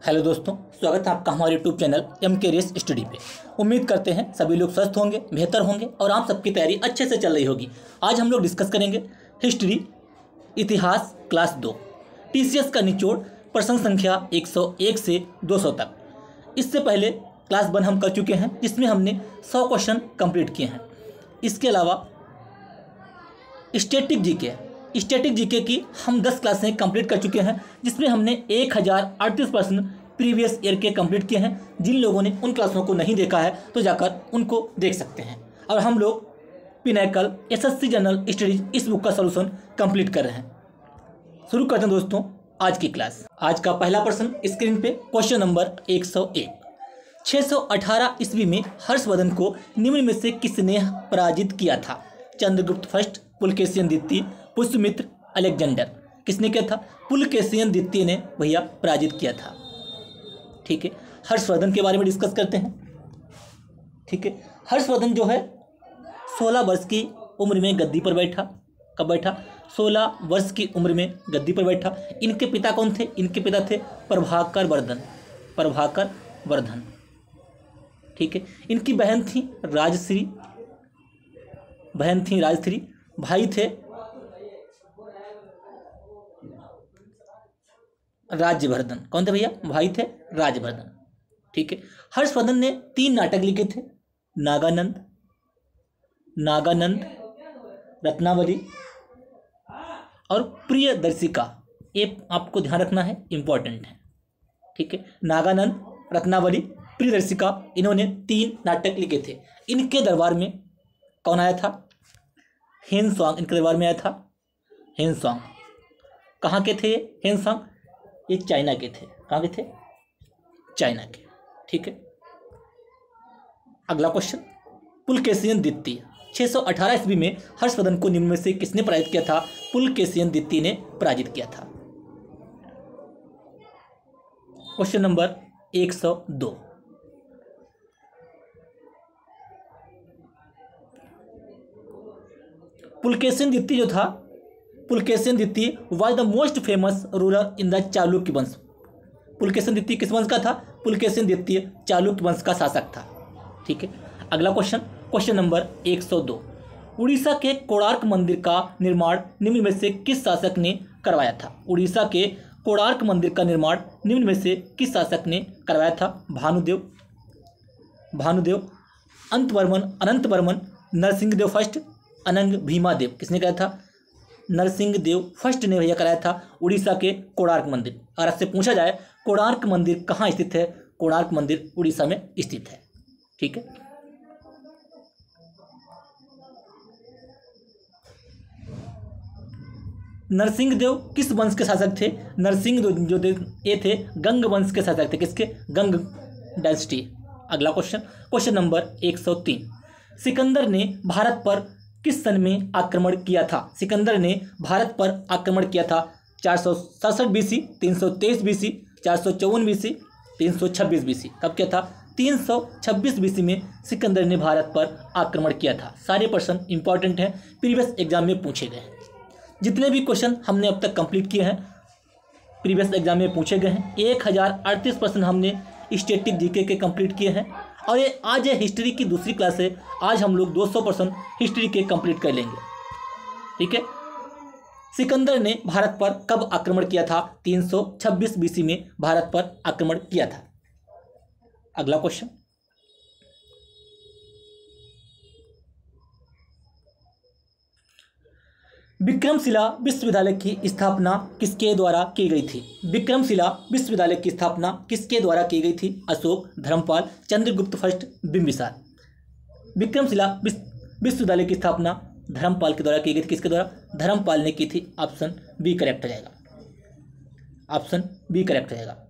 Hello दोस्तों, स्वागत है आपका हमारे YouTube channel MK race study पे। उम्मीद करते हैं सभी लोग स्वस्थ होंगे, बेहतर होंगे और आप सबकी तैयारी अच्छे से चल रही होगी। आज हम लोग डिस्कस करेंगे हिस्ट्री इतिहास क्लास 2 TCS का निचोड़ प्रश्न संख्या 101 से 200 तक। इससे पहले क्लास 1 हम कर चुके हैं जिसमें हमने 100 क्वेश्चन कंप्लीट किए हैं। इसके अलावा स्टैटिक जीके की हम 10 क्लासें कंप्लीट कर चुके हैं जिसमें हमने 1038 प्रश्न प्रीवियस ईयर के कंप्लीट किए हैं। जिन लोगों ने उन क्लासों को नहीं देखा है तो जाकर उनको देख सकते हैं। और हम लोग पिनैकल SSC जनरल स्टडीज इस बुक का सॉल्यूशन कंप्लीट कर रहे हैं। शुरू करते हैं दोस्तों आज की क्लास। आज का पहला प्रश्न स्क्रीन पे क्वेश्चन नंबर 101। 618 ईस्वी में हर्षवर्धन को निम्न में से किसने पराजित किया था? चंद्रगुप्त फर्स्ट, पुलकेशियन द्वितीय, पुष्यमित्र, अलेक्जेंडर। किसने किया था? पुलकेशियन द्वितीय ने भैया पराजित किया था। ठीक है, हर्षवर्धन के बारे में डिस्कस करते हैं। ठीक है, हर्षवर्धन जो है 16 वर्ष की उम्र में गद्दी पर बैठा। कब बैठा? 16 वर्ष की उम्र में गद्दी पर बैठा। इनके पिता कौन थे? इनके पिता थे प्रभाकर वर्धन। ठीक है, इनकी बहन थी राजश्री, भाई थे राज्यवर्धन। कौन थे भैया? भाई थे राज्यवर्धन। ठीक है, हर्षवर्धन ने 3 नाटक लिखे थे, नागानंद, रत्नावली और प्रियदर्शिका। ये आपको ध्यान रखना है, इंपॉर्टेंट है। ठीक है, नागानंद, रत्नावली, प्रियदर्शिका, इन्होंने 3 नाटक लिखे थे। इनके दरबार में कौन आया था? हेनसोंग इनके दरबार में आया था। हेनसोंग कहाँ के थे? हेनसोंग ये चाइना के थे। कहाँ के थे? चाइना के। ठीक है, अगला क्वेश्चन। पुलकेशियन द्वितीय 618 ईस्वी में हर्षवर्धन को निम्न में से किसने पराजित किया था? पुलकेशियन द्वितीय ने पराजित किया था। Question number 102। पुलकेशियन द्वितीय was the most famous ruler in the Chalukya वंश। पुलकेशियन द्वितीय किस वंश का था? पुलकेशियन द्वितीय चालुक्य वंश का शासक था। ठीक है, अगला क्वेश्चन नंबर 102। उड़ीसा के कोणार्क मंदिर का निर्माण निम्न में से किस शासक ने करवाया था? उड़ीसा के कोणार्क मंदिर का निर्माण निम्न में से किस शासक ने करवाया था? भानुदेव, अनंतवर्मन, नरसिंहदेव फर्स्ट, अनंग भीमादेव। किसने कराया था? नरसिंहदेव फर्स्ट ने भैया कराया था उड़ीसा के कोणार्क मंदिर। और आपसे पूछा जाए कोणार्क मंदिर कहाँ स्थित है? कोणार्क मंदिर उड़ीसा में स्थित है। ठीक है, नरसिंहदेव किस वंश के शासक थे? नरसिंहदेव जो ये थे गंग वंश के शासक थे। किसके? गंग डायनेस्टी। अगला क्वेश्चन नंबर 103। सिकंदर ने भारत पर किस सन में आक्रमण किया था? सिकंदर ने भारत पर आक्रमण किया था 467 BC, 323 BC, 454 BC, 326 BC। कब किया था? 326 BC में सिकंदर ने भारत पर आक्रमण किया था। सारे प्रश्न इंपॉर्टेंट हैं, प्रीवियस एग्जाम में पूछे गए हैं। जितने भी क्वेश्चन हमने अब तक कंप्लीट किए हैं प्रीवियस एग्जाम में पूछे गए हैं। 1038 प्रश्न हमने स्टैटिक जीके के कंप्लीट किए हैं। और ये आज है हिस्ट्री की दूसरी क्लास है। आज हम लोग 200% हिस्ट्री के कंप्लीट कर लेंगे। ठीक है, सिकंदर ने भारत पर कब आक्रमण किया था? 326 BC में भारत पर आक्रमण किया था। अगला क्वेश्चन। विक्रमशिला विश्वविद्यालय की स्थापना किसके द्वारा की गई थी? विक्रमशिला विश्वविद्यालय की स्थापना किसके द्वारा की गई थी? अशोक, धर्मपाल, चंद्रगुप्त फर्स्ट, बिंबिसार। विक्रमशिला विश्वविद्यालय की स्थापना धर्मपाल के द्वारा की गई थी। किसके द्वारा? धर्मपाल ने की थी। ऑप्शन बी करेक्ट हो जाएगा। ऑप्शन बी करेक्ट हो जाएगा।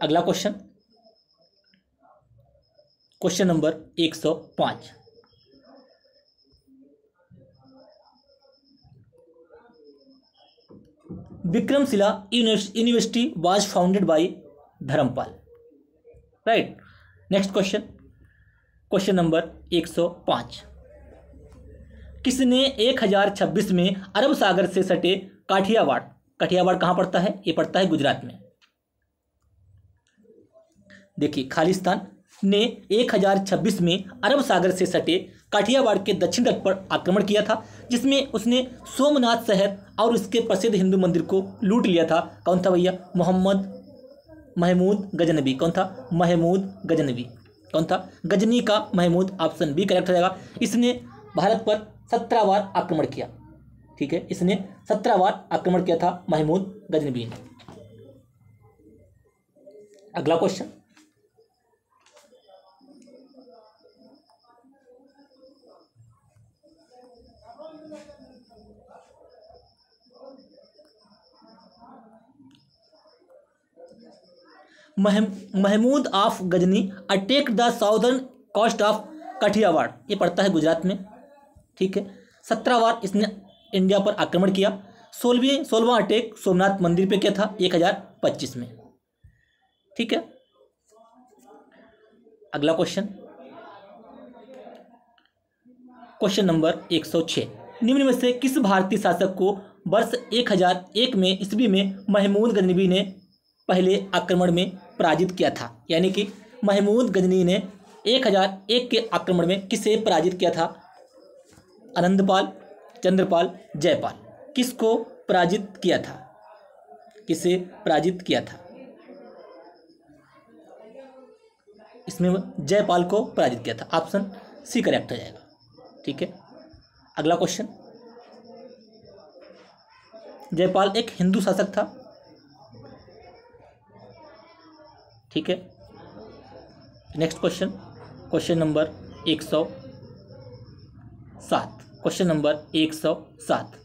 अगला question number 105। Vikramshila university was founded by Dharmapal. Right. Next question number 105। किसने 1026 में अरब सागर से सटे काठियावाड़ कहाँ पड़ता है? ये पड़ता है गुजरात में। देखिए, खालिस्तान ने 1026 में अरब सागर से सटे काठियावाड़ के दक्षिण तट पर आक्रमण किया था, जिसमें उसने सोमनाथ शहर और उसके प्रसिद्ध हिंदू मंदिर को लूट लिया था। कौन था भैया? महमूद गजनवी। कौन था? महमूद गजनवी। कौन था? गजनी का महमूद। ऑप्शन बी करेक्ट हो जाएगा। इसने भारत पर 17 बार आक्रमण किया। ठीक है, इसने 17 बार आक्रमण किया था महमूद गजनवी ने। अगला question, Mahmud of Ghazni attack the southern coast of Kathiawar. ये पड़ता है गुजरात में। ठीक है, 17 बार इसने इंडिया पर आक्रमण किया। 16वां अटैक सोमनाथ मंदिर पे किया था 1025 में। ठीक है, अगला क्वेश्चन, क्वेश्चन नंबर 106। निम्न में से किस भारतीय शासक को वर्ष 1001 में ईस्वी में महमूद गजनवी ने पहले आक्रमण में पराजित किया था? यानी कि महमूद गजनी ने 1001 के आक्रमण में किसे पराजित किया था? आनंदपाल, चंद्रपाल, जयपाल। किसको पराजित किया था? किसे पराजित किया था? इसमें जयपाल को पराजित किया था। ऑप्शन सी करेक्ट हो जाएगा। ठीक है, अगला क्वेश्चन, जयपाल एक हिंदू शासक था। ठीक है, next question, question number 107। Question number 107।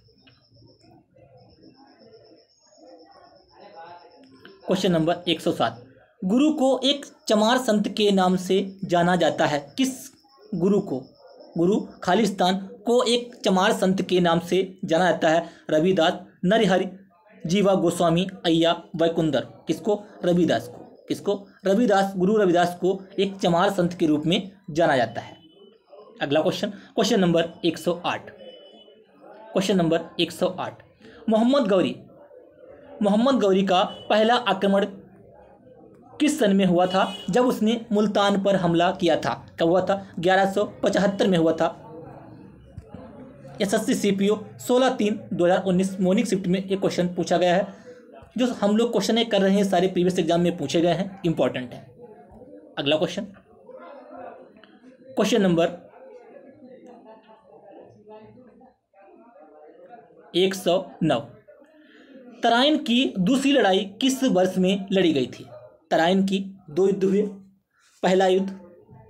Question number 107। गुरु को एक चमार संत के नाम से जाना जाता है। किस गुरु को? गुरु खालिस्तान को एक चमार संत के नाम से जाना जाता है। रविदास, नरहरि, जीवा गोस्वामी, अय्या, वैकुंदर। किसको? रविदास को। किसको? रविदास। गुरु रविदास को एक चमार संत के रूप में जाना जाता है। अगला question, question number 108। Question number 108। Mohammad Ghori का पहला आक्रमण किस सन में हुआ था? जब उसने मुल्तान पर हमला किया था। कब हुआ था? 1175 में हुआ था। SSC CPO 16/3/2019 मॉर्निंग शिफ्ट में एक क्वेश्चन पूछा गया है। जो हम लोग क्वेश्चन कर रहे हैं सारे प्रीवियस एग्जाम में पूछे गए हैं, इंपॉर्टेंट है। अगला क्वेश्चन, क्वेश्चन नंबर 109। तराइन की दूसरी लड़ाई किस वर्ष में लड़ी गई थी? तराइन की 2 युद्ध हुए। पहला युद्ध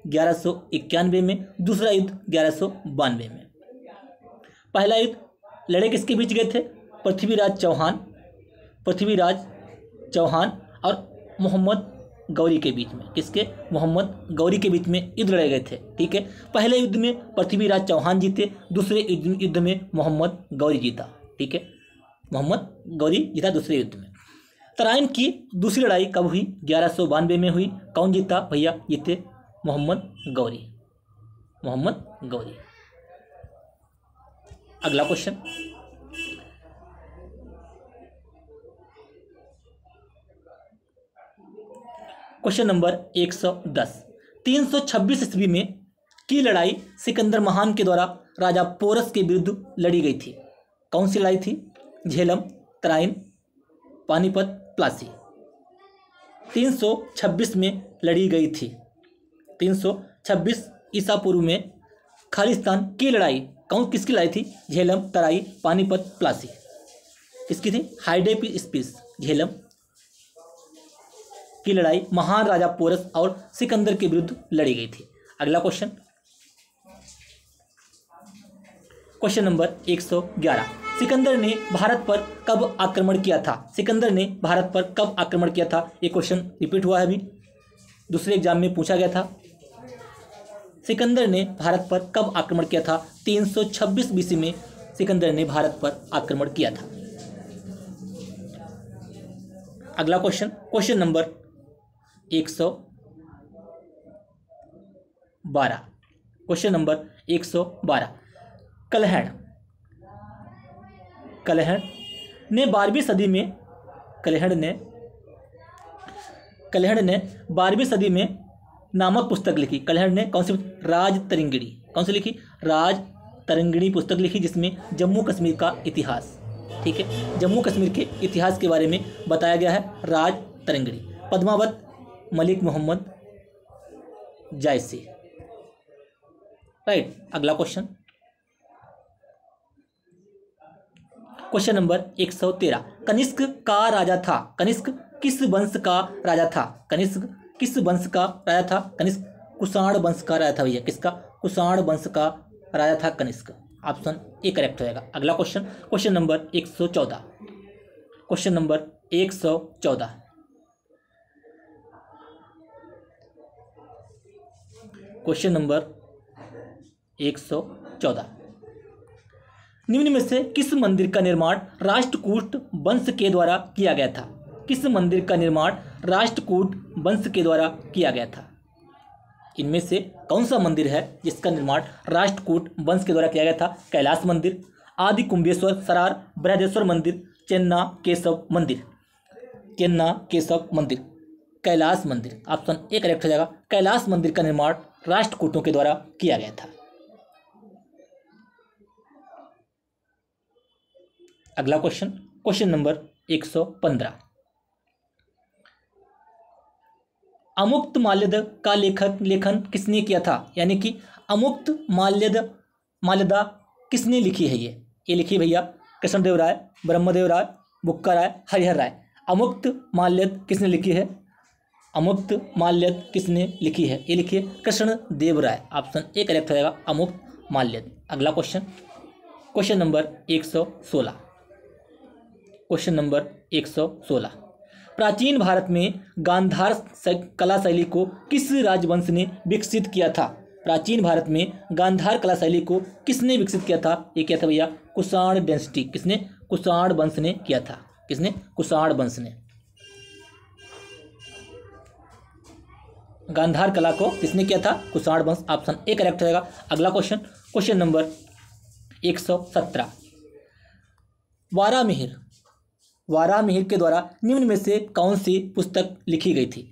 1191 में, दूसरा युद्ध 1192 में। पहला युद्ध लड़े किसके बीच गए थे? पृथ्वीराज चौहान और मोहम्मद गौरी के बीच में। किसके? मोहम्मद गौरी के बीच में युद्ध लड़े गए थे। ठीक है, पहले युद्ध में पृथ्वीराज चौहान जीते, दूसरे युद्ध में मोहम्मद गौरी जीता। ठीक है, मोहम्मद गौरी जीता दूसरे युद्ध में। तराइन की दूसरी लड़ाई कब हुई? 1192 में हुई। कौन जीता भैया? जीते मोहम्मद गौरी। अगला क्वेश्चन, क्वेश्चन नंबर 110। 326 ईस्वी में की लड़ाई सिकंदर महान के द्वारा राजा पोरस के विरुद्ध लड़ी गई थी। कौन सी लड़ाई थी? झेलम, तराइन, पानीपत, प्लासी। 326 में लड़ी गई थी। 326 ईसा पूर्व में खालिस्तान की लड़ाई किसकी लड़ाई थी? झेलम, तराई, पानीपत, प्लासी। किसकी थी? हाइडेस्पिस झेलम की लड़ाई महान राजा पोरस और सिकंदर के विरुद्ध लड़ी गई थी। अगला क्वेश्चन, क्वेश्चन नंबर 111। सिकंदर ने भारत पर कब आक्रमण किया था? सिकंदर ने भारत पर कब आक्रमण किया था? ये क्वेश्चन रिपीट हुआ है, अभी दूसरे एग्जाम में पूछा गया था। सिकंदर ने भारत पर कब आक्रमण किया था? 326 BC में सिकंदर ने भारत पर आक्रमण किया था। अगला question, question number 112। Question number 112। Kalhana ने 12वीं सदी में कल्हड़ ने 12वीं सदी में नामक पुस्तक लिखी। कल्हड़ ने कौन सी? राज तरंगिणी। कौन सी लिखी? राज तरंगिणी पुस्तक लिखी, जिसमें जम्मू कश्मीर का इतिहास, ठीक है, जम्मू कश्मीर के इतिहास के बारे में बताया गया है। राज तरंगिणी। पद्मावत मलिक मोहम्मद जायसी। राइट। अगला क्वेश्चन, क्वेश्चन नंबर 113। कनिष्क का राजा था। कनिष्क किस वंश का राजा था? कनिष्क किस वंश का राजा था? कनिष्क कुषाण वंश का राजा था भैया। किसका? कुषाण वंश का राजा था कनिष्क। ऑप्शन ए करेक्ट हो जाएगा। अगला question, question number 114। Question number 114। Question number 114। निम्न में से किस मंदिर का निर्माण राष्ट्रकूट वंश के द्वारा किया गया था? किस मंदिर का निर्माण राष्ट्रकूट वंश के द्वारा किया गया था? इनमें से कौन सा मंदिर है जिसका निर्माण राष्ट्रकूट वंश के द्वारा किया गया था? कैलाश मंदिर, आदि कुंभेश्वर सरार, बृहदेश्वर मंदिर, चेन्ना केशव मंदिर। चेन्ना केशव मंदिर, कैलाश मंदिर। ऑप्शन ए करेक्ट हो जाएगा। कैलाश मंदिर का निर्माण राष्ट्रकूटों के द्वारा किया गया था। अगला क्वेश्चन, क्वेश्चन नंबर 115। अमुक्त माल्यदा का लेखन किसने किया था? यानी कि अमुक्त माल्यदा किसने लिखी है? ये लिखी भैया कृष्णदेव राय, ब्रह्मदेव राय, बुक्का राय, हरिहर राय। अमुक्त माल्यद किसने लिखी है? अमुक्त माल्यद किसने लिखी है? ये लिखिए कृष्णदेव राय। ऑप्शन ए करेक्ट हो जाएगा, अमुक्त माल्यद। अगला question, question number 116। Question number 116। प्राचीन भारत में गांधार कला शैली को किस राजवंश ने विकसित किया था? प्राचीन भारत में गांधार कला शैली को किसने विकसित किया था? ये क्या था भैया? कुषाण डायनेस्टी। किसने? कुषाण वंश ने किया था। किसने? कुषाण वंश ने। गांधार कला को किसने किया था? कुषाण वंश। ऑप्शन ए करेक्ट हो जाएगा। अगला क्वेश्चन, क्वेश्चन नंबर 117। वारामिहिर के द्वारा निम्न में से कौन सी पुस्तक लिखी गई थी?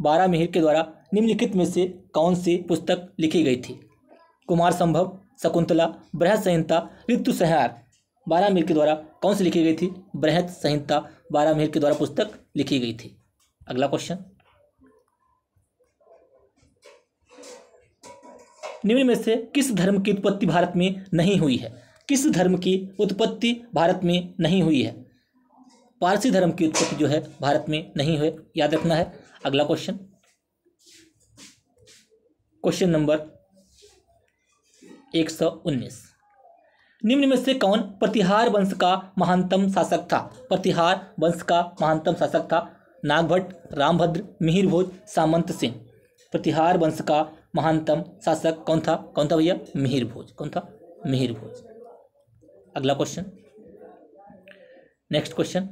वारामिहिर के द्वारा निम्नलिखित में से कौन सी पुस्तक लिखी गई थी? कुमार संभव, शकुंतला, बृहत संहिता, ऋतु संहार। वारामिहिर के द्वारा कौन सी लिखी गई थी? बृहत संहिता वारामिहिर के द्वारा पुस्तक लिखी गई थी। अगला क्वेश्चन, निम्न में से किस धर्म की उत्पत्ति भारत में नहीं हुई है? किस धर्म की उत्पत्ति भारत में नहीं हुई है? पारसी धर्म की उत्पत्ति जो है भारत में नहीं हुई, याद रखना है। अगला क्वेश्चन, क्वेश्चन नंबर 119। निम्न में से कौन प्रतिहार वंश का महानतम शासक था? प्रतिहार वंश का महानतम शासक था नागभट्ट, रामभद्र, मिहिर भोज, सामंत सिंह। प्रतिहार वंश का महानतम शासक कौन था? कौन था भैया? मिहिर भोज। कौन था? मिहिर भोज। अगला question, next question,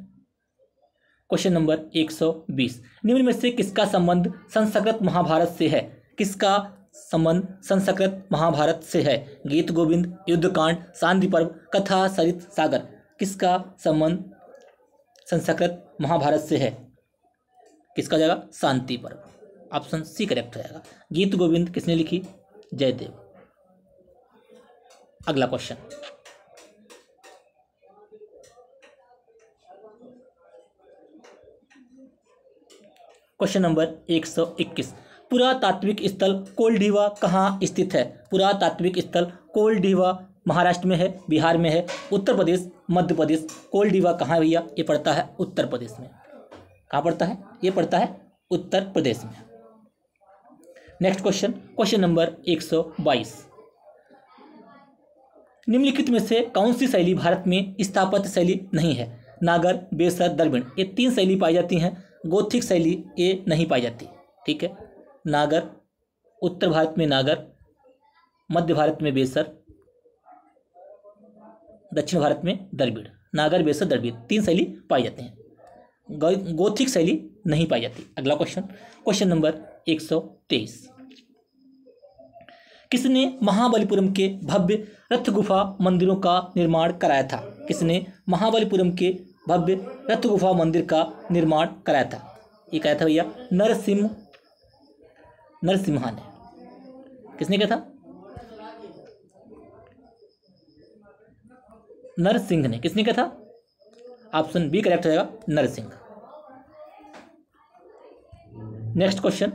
question number 120। निम्न में से किसका संबंध संस्कृत महाभारत से है? किसका संबंध संस्कृत महाभारत से है? गीत गोविंद, युद्धकांड, शांति पर्व, कथा सरित सागर। किसका संबंध संस्कृत महाभारत से है? किसका जाएगा? शांति पर्व। ऑप्शन सी करेक्ट हो जाएगा। गीत गोविंद किसने लिखी? जयदेव। अगला क्वेश्चन, क्वेश्चन नंबर 121। पुरातात्विक स्थल कोलढीवा कहाँ स्थित है? पुरातात्विक स्थल कोलढीवा महाराष्ट्र में है, बिहार में है, उत्तर प्रदेश, मध्य प्रदेश। कोलढीवा कहाँ है भैया? ये पड़ता है उत्तर प्रदेश में। कहाँ पड़ता है? ये पड़ता है उत्तर प्रदेश में। Next question, question number 122। निम्नलिखित में से कौन सी शैली भारत में स्थापत्य शैली नहीं है? नागर, बेसर, द्रविड़। ये तीन शैली पाई जाती हैं। गोथिक शैली ये नहीं पाई जाती। ठीक है, नागर, उत्तर भारत में नागर, मध्य भारत में बेसर, दक्षिण भारत में द्रविड़। नागर, बेसर, द्रविड़ तीन शैली पाई जाते हैं। गोथिक शैली नहीं पाई जाती। अगला क्वेश्चन, क्वेश्चन नंबर 123। किसने महाबलीपुरम के भव्य रथ गुफा मंदिरों का निर्माण कराया था? किसने महाबलीपुरम के भव्य रथ गुफा मंदिर का निर्माण कराया था? ये कहा था भैया नरसिम्हा ने। किसने कहा था? नरसिंह ने। किसने कहा था? ऑप्शन बी करेक्ट हो जाएगा, Narsingh. Next question,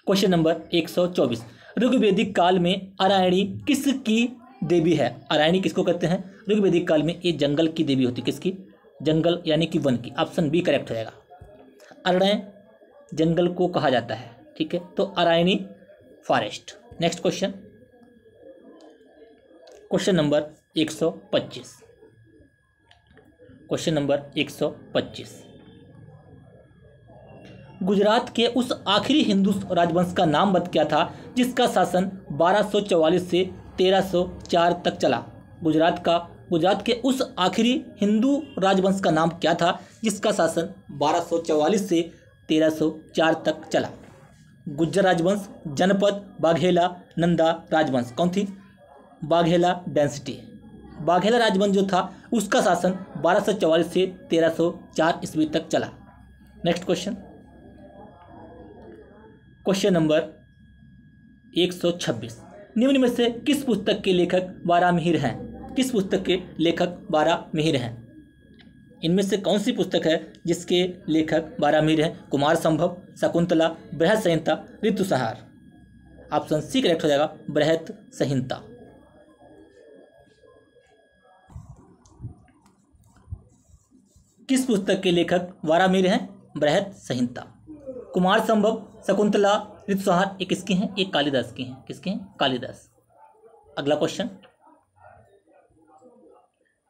question number 124। ऋग्वेदिक काल में अरायणी किसकी देवी है? अरायणी किसको कहते हैं? ऋग्वेदिक काल में ये जंगल की देवी होती है। किसकी? जंगल यानी कि वन की। ऑप्शन बी करेक्ट हो जाएगा। अरण्य जंगल को कहा जाता है, ठीक है, तो अरायणी forest. Next question, question number 125। Question number 125। Gujarat के उस आखिरी हिंदू राजवंश का नाम बता क्या था जिसका शासन 1244 से 1304 तक चला? गुजरात के उस आखिरी हिंदू राजवंश का नाम क्या था जिसका शासन 1244 से 1304 तक चला? गुज्जर राजवंश, जनपद, बाघेला, नंदा राजवंश। कौन थी? बाघेला डायनेस्टी। बाघेला राजवंश जो था उसका शासन 1244 से 1304 ईस्वी तक चला। Next question, question number 126। निम्न में से किस पुस्तक के लेखक वारामिहिर हैं? किस पुस्तक के लेखक वारामिहिर हैं? इनमें से कौन सी पुस्तक है जिसके लेखक वारामिहिर हैं? कुमार संभव, शकुंतला, बृहत संहिता, ऋतुसंहार। ऑप्शन सी करेक्ट हो जाएगा, बृहत संहिता। किस पुस्तक के लेखक वारामिहिर हैं? बृहत संहिता। कुमार संभव, शकुंतला, ऋतुसंहार ये किसकी हैं? ये कालिदास की हैं। किसके हैं? कालिदास। अगला question,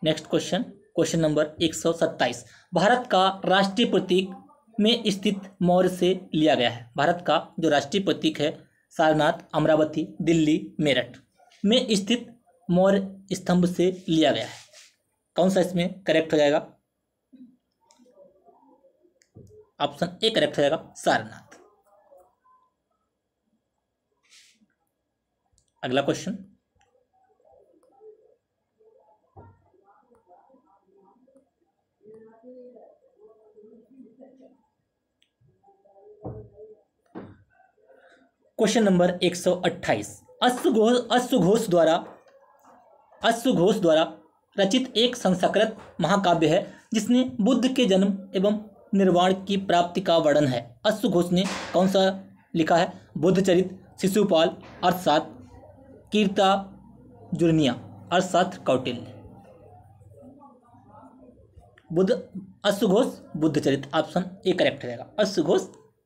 next question, question number 127। Bharat का राष्ट्रीय प्रतीक में स्थित मौर्य से लिया गया है। भारत का जो राष्ट्रीय प्रतीक है सारनाथ, अमरावती, दिल्ली, मेरठ में स्थित मौर्य स्तंभ से लिया गया है। कौन सा इसमें करेक्ट हो जाएगा? ऑप्शन ए करेक्ट हो जाएगा, सारनाथ। अगला क्वेश्चन, क्वेश्चन नंबर 128। अश्वघोष द्वारा रचित एक संस्कृत महाकाव्य है जिसने बुद्ध के जन्म एवं निर्वाण की प्राप्ति का वर्णन है। अश्वघोष ने कौन सा लिखा है? बुद्धचरित, शिशुपाल, अर्थशास्त्र, कीर्तार्जुनीय, अर्थशास्त्र, Kautilya. अश्वघोष Buddhacharita. Option A correct रहेगा, अश्वघोष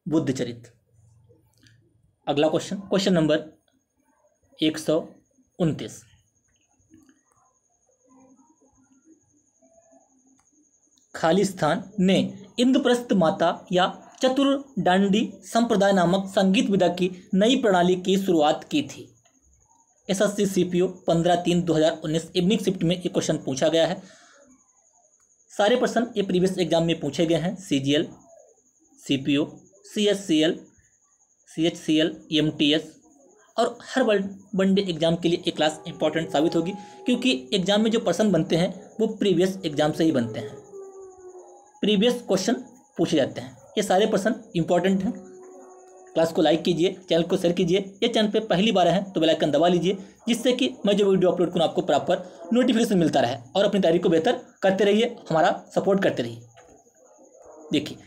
बुद्धचरित। अगला क्वेश्चन, क्वेश्चन नंबर 129। खालिस्तान ने इंद्रप्रस्थ माता या चतुर्डांडी संप्रदाय नामक संगीत विधा की नई प्रणाली की शुरुआत की थी। एसएससी सीपीओ 15/3/2019 इवनिंग शिफ्ट में ये क्वेश्चन पूछा गया है। सारे प्रश्न ये प्रीवियस एग्जाम में पूछे गए हैं। सीजीएल, सीपीओ, सीएचसीएल, सीएचसीएल, एमटीएस और हर वनडे एग्जाम के लिए ये क्लास इंपॉर्टेंट साबित होगी, क्योंकि एग्जाम में जो प्रश्न बनते हैं वो प्रीवियस एग्जाम से ही बनते हैं। प्रीवियस क्वेश्चन पूछे जाते हैं। ये सारे प्रश्न इंपॉर्टेंट हैं। क्लास को लाइक कीजिए, चैनल को शेयर कीजिए। ये चैनल पे पहली बार है तो बेल आइकन दबा लीजिए, जिससे कि मैं जो वीडियो अपलोड करूँ आपको प्रॉपर नोटिफिकेशन मिलता रहे। और अपनी तैयारी को बेहतर करते रहिए, हमारा सपोर्ट करते रहिए। देखिए,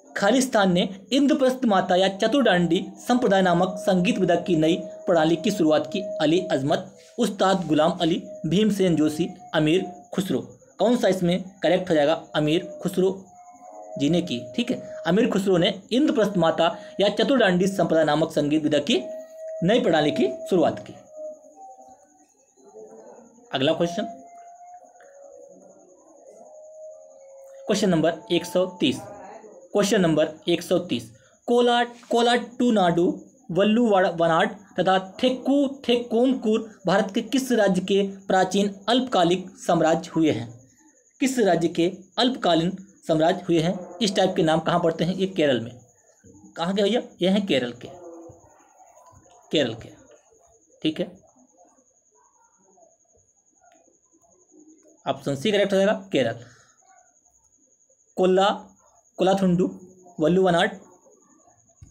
खालिस्तान ने इंद्रप्रस्थ माता या चतुर्डांडी संप्रदाय नामक संगीत विधा की नई प्रणाली की शुरुआत की। अली अजमत, उस्ताद गुलाम अली, भीमसेन जोशी, अमीर खुसरो। कौन सा इसमें करेक्ट हो जाएगा? अमीर खुसरो जी ने की। ठीक है, अमीर खुसरो ने इंद्रप्रस्थ माता या चतुर्डांडी संप्रदाय नामक संगीत विधा की नई प्रणाली की शुरुआत की। अगला question, question number 130। Question number 130। कोलाटूनाडु, वल्लुवनाड तथा थेक्कोमकुर भारत के किस राज्य के प्राचीन अल्पकालिक साम्राज्य हुए हैं? किस राज्य के अल्पकालीन साम्राज्य हुए हैं? इस टाइप के नाम कहाँ पड़ते हैं? ये केरल में। कहाँ के भैया? ये हैं केरल के। केरल के, ठीक है। ऑप्शन सी करेक्ट हो जाएगा, केरल। कोलाथुंडू, वल्लुवनाड,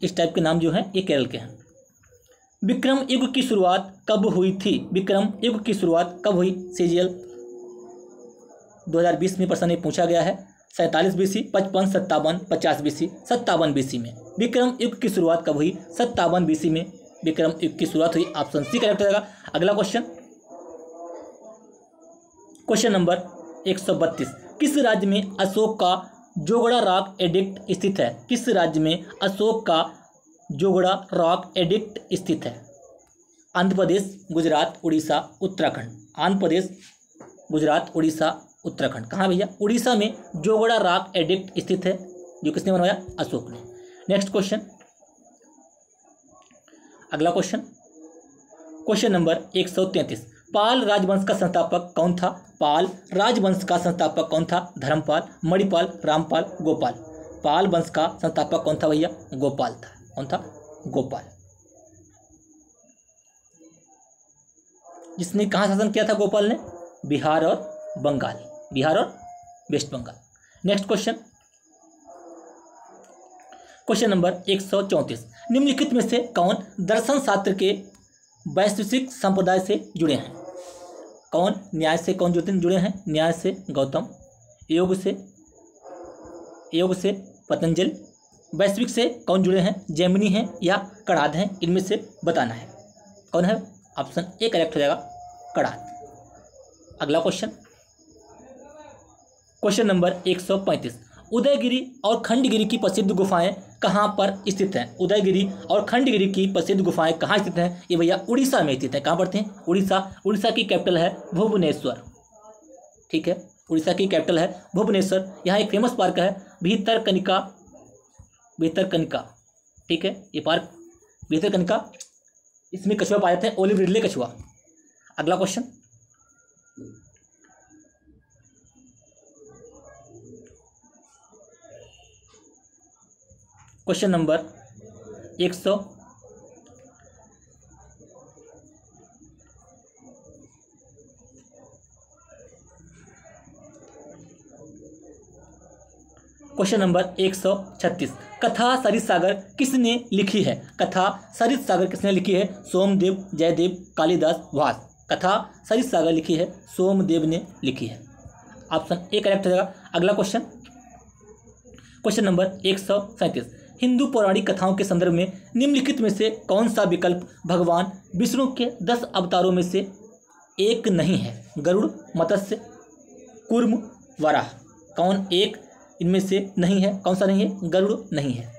इस टाइप के नाम जो हैं ये केरल के हैं। विक्रम युग की शुरुआत कब हुई थी? विक्रम युग की शुरुआत कब हुई? CGL 2020 में प्रश्न पूछा गया है। 47 BC, 55, 57, 50 BC, 57 BC में विक्रम युग की शुरुआत कब हुई? 57 BC में विक्रम युग की शुरुआत हुई। ऑप्शन सी करेक्ट हो जाएगा। अगला क्वेश्चन नंबर 132, किस राज्य में अशोक का जोगड़ा रॉक एडिक्ट स्थित है? किस राज्य में अशोक का जोगड़ा रॉक एडिक्ट स्थित है? आंध्र प्रदेश, गुजरात, उड़ीसा, उत्तराखंड। आंध्र प्रदेश, गुजरात, उड़ीसा, उत्तराखंड। कहाँ भैया? उड़ीसा में जोगड़ा रॉक एडिक्ट स्थित है, जो किसने बनवाया? अशोक ने। नेक्स्ट क्वेश्चन, अगला क्वेश्चन नंबर 133, पाल राजवंश का संस्थापक कौन था? पाल राजवंश का संस्थापक कौन था? धर्मपाल, मणिपाल, रामपाल, गोपाल। पाल वंश का संस्थापक कौन था भैया? गोपाल था। कौन था? गोपाल। जिसने कहाँ शासन किया था गोपाल ने? बिहार और बंगाल, बिहार और West Bengal. Next question number 134, निम्नलिखित में से कौन दर्शन शास्त्र के वैश्विक संप्रदाय से जुड़े हैं? कौन न्याय से कौन जुड़े हैं? न्याय से गौतम, योग से पतंजलि, वैश्विक से कौन जुड़े हैं? जैमिनी हैं या कणाद हैं? इनमें से बताना है। कौन है? ऑप्शन ए करेक्ट हो जाएगा, कणाद। अगला क्वेश्चन नंबर 135, उदयगिरी और खंडगिरी की प्रसिद्ध गुफाएं कहाँ पर स्थित हैं? उदयगिरी और खंडगिरी की प्रसिद्ध गुफाएं कहाँ स्थित हैं? ये भैया उड़ीसा में स्थित है। कहाँ पड़ते हैं? उड़ीसा। उड़ीसा की कैपिटल है भुवनेश्वर। ठीक है, उड़ीसा की कैपिटल है भुवनेश्वर। यहाँ एक फेमस पार्क है भितरकनिका। ठीक है, ये पार्क भितरकनिका, इसमें कछुआ पाए जाते हैं, ओलिव रिडले कछुआ। अगला क्वेश्चन नंबर 100 क्वेश्चन नंबर 136, कथा सरित सागर किसने लिखी है? कथा सरित सागर किसने लिखी है? सोमदेव, जयदेव, कालिदास, भास। कथा सरित सागर लिखी है सोमदेव ने लिखी है। ऑप्शन ए करेक्ट हो जाएगा। अगला क्वेश्चन नंबर 137, हिंदू पौराणिक कथाओं के संदर्भ में निम्नलिखित में से कौन सा विकल्प भगवान विष्णु के 10 अवतारों में से एक नहीं है? गरुड़, मत्स्य, कूर्म, वराह। कौन एक इनमें से नहीं है? कौन सा नहीं है? गरुड़ नहीं है।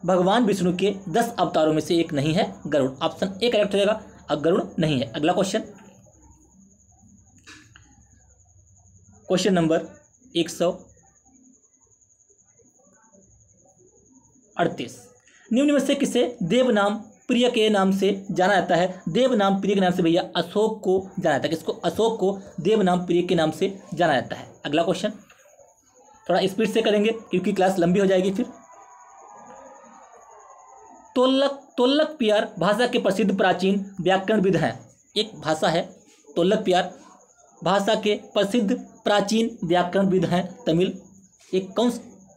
भगवान विष्णु के 10 अवतारों में से एक नहीं है गरुड़। ऑप्शन ए करेक्ट हो जाएगा, अब गरुड़ नहीं है। अगला क्वेश्चन नंबर 138, निम्न में से किसे देवनाम प्रिय के नाम से जाना जाता है? देवनाम प्रिय के नाम से भैया अशोक को जाना जाता है। किसको? अशोक को देवनाम प्रिय के नाम से जाना जाता है। अगला क्वेश्चन थोड़ा स्पीड से करेंगे क्योंकि क्लास लंबी हो जाएगी फिर। तोल्लक पियार भाषा के प्रसिद्ध प्राचीन व्याकरणविद हैं। एक भाषा है तोल्लक पियार, भाषा के प्रसिद्ध प्राचीन व्याकरणविद हैं तमिल। एक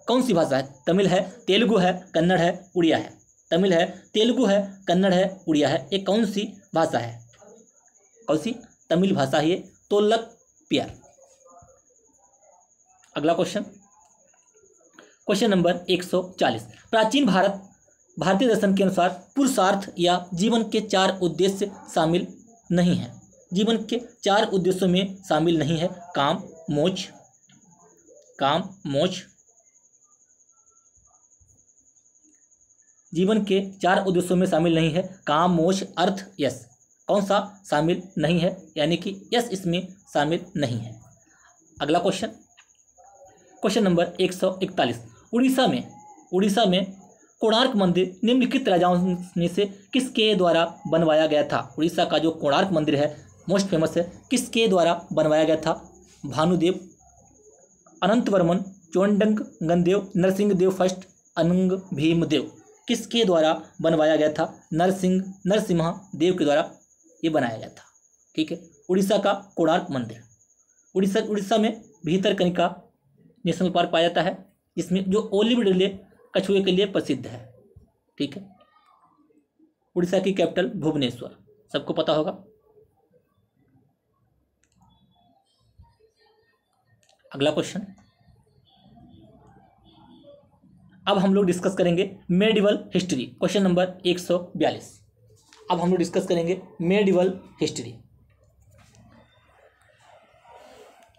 कौन सी भाषा है? तमिल है, तेलुगु है, कन्नड़ है, उड़िया है। तमिल है, तेलुगु है, कन्नड़ है, उड़िया है। एक कौन सी भाषा है? कौन सी? तमिल भाषा है ये तोल्लक पियार। अगला क्वेश्चन नंबर 140, प्राचीन भारतीय दर्शन के अनुसार पुरुषार्थ या जीवन के 4 उद्देश्य शामिल नहीं है। जीवन के 4 उद्देश्यों में शामिल नहीं है काम, मोक्ष। जीवन के 4 उद्देश्यों में शामिल नहीं है काम, मोक्ष, अर्थ, यश। कौन सा शामिल नहीं है? यानी कि यश इसमें शामिल नहीं है। अगला क्वेश्चन नंबर 141, उड़ीसा में कोणार्क मंदिर निम्नलिखित राजाओं में से किसके द्वारा बनवाया गया था? उड़ीसा का जो कोणार्क मंदिर है मोस्ट फेमस है, किसके द्वारा बनवाया गया था? भानुदेव, अनंतवर्मन, चोंडंग गंगदेव, नरसिंहदेव फर्स्ट, अनंग भीमदेव। किसके द्वारा बनवाया गया था? नरसिम्हा देव के द्वारा ये बनाया गया था। ठीक है, उड़ीसा का कोणार्क मंदिर। उड़ीसा में भितरकनिका नेशनल पार्क पाया जाता है। जिसमें जो ओलिव रिले कछुए के लिए प्रसिद्ध है। ठीक है। उड़ीसा की कैपिटल भुवनेश्वर, सबको पता होगा। अगला क्वेश्चन, अब हम लोग डिस्कस करेंगे मेडिवल हिस्ट्री। Question number 142। अब हम लोग डिस्कस करेंगे मेडिवल हिस्ट्री।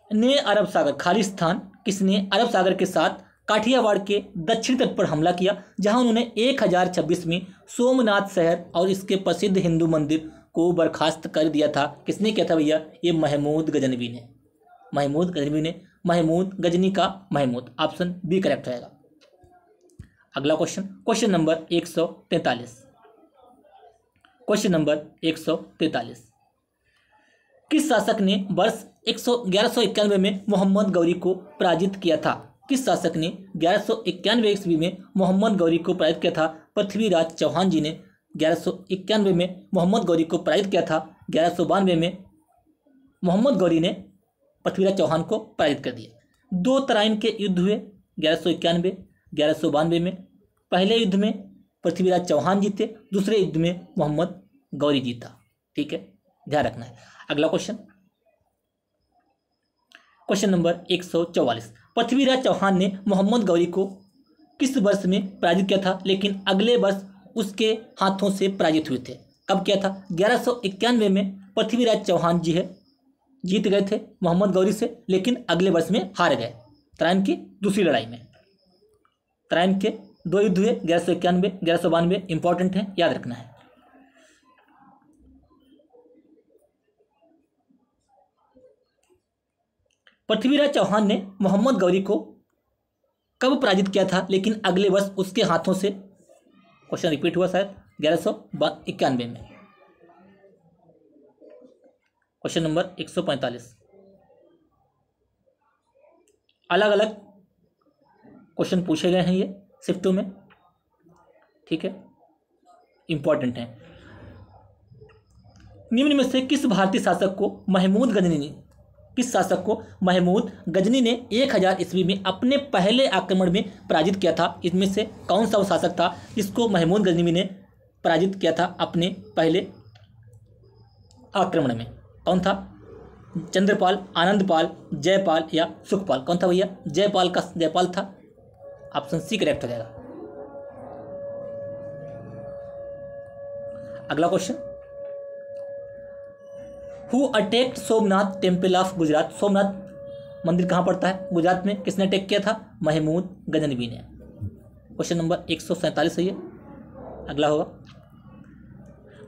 ने अरब सागर खाली स्थान किसने अरब सागर के साथ काठियावाड़ के दक्षिण तट पर हमला किया, जहां उन्होंने 1026 में सोमनाथ शहर और इसके प्रसिद्ध हिंदू मंदिर को बर्खास्त कर दिया था। किसने किया था भैया? ये महमूद गजनवी ने। महमूद गजनवी ने, महमूद गजनी का महमूद, ऑप्शन बी करेक्ट रहेगा। अगला question, question number 143। Question number 143, किस शासक ने वर्ष 1191 में मोहम्मद गौरी को पराजित किया था? किस शासक ने 1191 ईस्वी में मोहम्मद गौरी को पराजित किया था? पृथ्वीराज चौहान जी ने 1191 में मोहम्मद गौरी को पराजित किया था। 1192 में मोहम्मद गौरी ने पृथ्वीराज चौहान को पराजित कर दिया। 2 तराइन के युद्ध हुए 1191, 1192 में। पहले युद्ध में पृथ्वीराज चौहान जीते, दूसरे युद्ध में मोहम्मद गौरी जीता। ठीक है, ध्यान रखना है। अगला question, question number 144, Prithviraj Chauhan ने मोहम्मद गौरी को किस वर्ष में पराजित किया था, लेकिन अगले वर्ष उसके हाथों से पराजित हुए थे? कब किया था? 1191 में पृथ्वीराज चौहान जी है जीत गए थे मोहम्मद गौरी से, लेकिन अगले वर्ष में हार गए तराइन की दूसरी लड़ाई में। तराइन के 2 युद्ध हुए 1191, 1192, इंपॉर्टेंट है, याद रखना है। पृथ्वीराज चौहान ने मोहम्मद गौरी को कब पराजित किया था, लेकिन अगले वर्ष उसके हाथों से? क्वेश्चन रिपीट हुआ शायद 1191 में। क्वेश्चन नंबर 145, अलग अलग क्वेश्चन पूछे गए हैं ये शिफ्टों में। ठीक है, इंपॉर्टेंट है। निम्न में से किस भारतीय शासक को महमूद गजनी ने महमूद गजनी ने 1000 ईस्वी में अपने पहले आक्रमण में पराजित किया था? इसमें से कौन सा वो शासक था जिसको महमूद गजनी ने पराजित किया था अपने पहले आक्रमण में? कौन था? चंद्रपाल, आनंदपाल, जयपाल या सुखपाल? कौन था भैया? जयपाल था, ऑप्शन सी करेक्ट हो जाएगा। अगला question, who attacked Somnath temple of Gujarat? Somnath मंदिर कहाँ पड़ता है? गुजरात में। किसने अटैक किया था? महमूद गजनवी ने। क्वेश्चन नंबर 147 है ये। अगला होगा,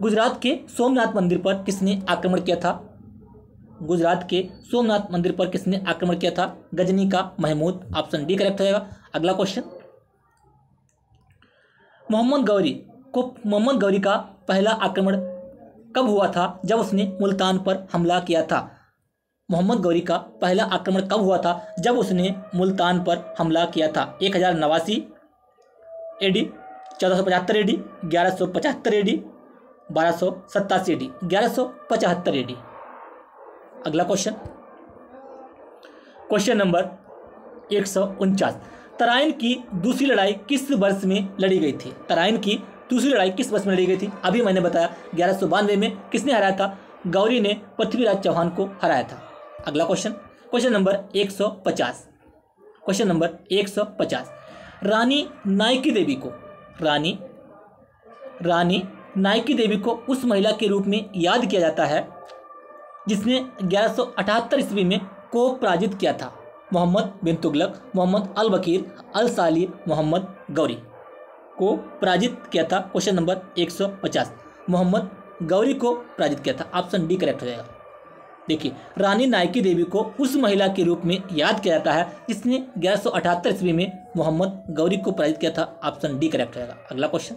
गुजरात के सोमनाथ मंदिर पर किसने आक्रमण किया था? गुजरात के सोमनाथ मंदिर पर किसने आक्रमण किया था? गजनी का महमूद, ऑप्शन डी करेक्ट हो जाएगा। अगला क्वेश्चन, मोहम्मद गौरी का पहला आक्रमण कब हुआ था? जब उसने मुल्तान पर हमला किया था। मोहम्मद गौरी का पहला आक्रमण कब हुआ था? जब उसने मुल्तान पर हमला किया था। 1089 AD, 1475 AD, 1175 AD, 1287 AD, 1175 AD। अगला क्वेश्चन, क्वेश्चन नंबर 149, तराइन की दूसरी लड़ाई किस वर्ष में लड़ी गई थी? तराइन की दूसरी लड़ाई किस वर्ष में लड़ी गई थी? अभी मैंने बताया 1192 में। किसने हराया था? गौरी ने पृथ्वीराज चौहान को हराया था। अगला question, question number 150। Question number 150, रानी नायकी देवी को उस महिला के रूप में याद किया जाता है जिसने 1178 ईस्वी में को पराजित किया था। मोहम्मद बिन तुगलक, मोहम्मद अल बकीर, अल साली, मोहम्मद गौरी को पराजित किया था। क्वेश्चन नंबर 150, मोहम्मद गौरी को पराजित किया था, ऑप्शन डी करेक्ट हो जाएगा। देखिए, रानी नायकी देवी को उस महिला के रूप में याद किया जाता है जिसने 1178 ईस्वी में मोहम्मद गौरी को पराजित किया था, ऑप्शन डी करेक्ट हो जाएगा। अगला क्वेश्चन,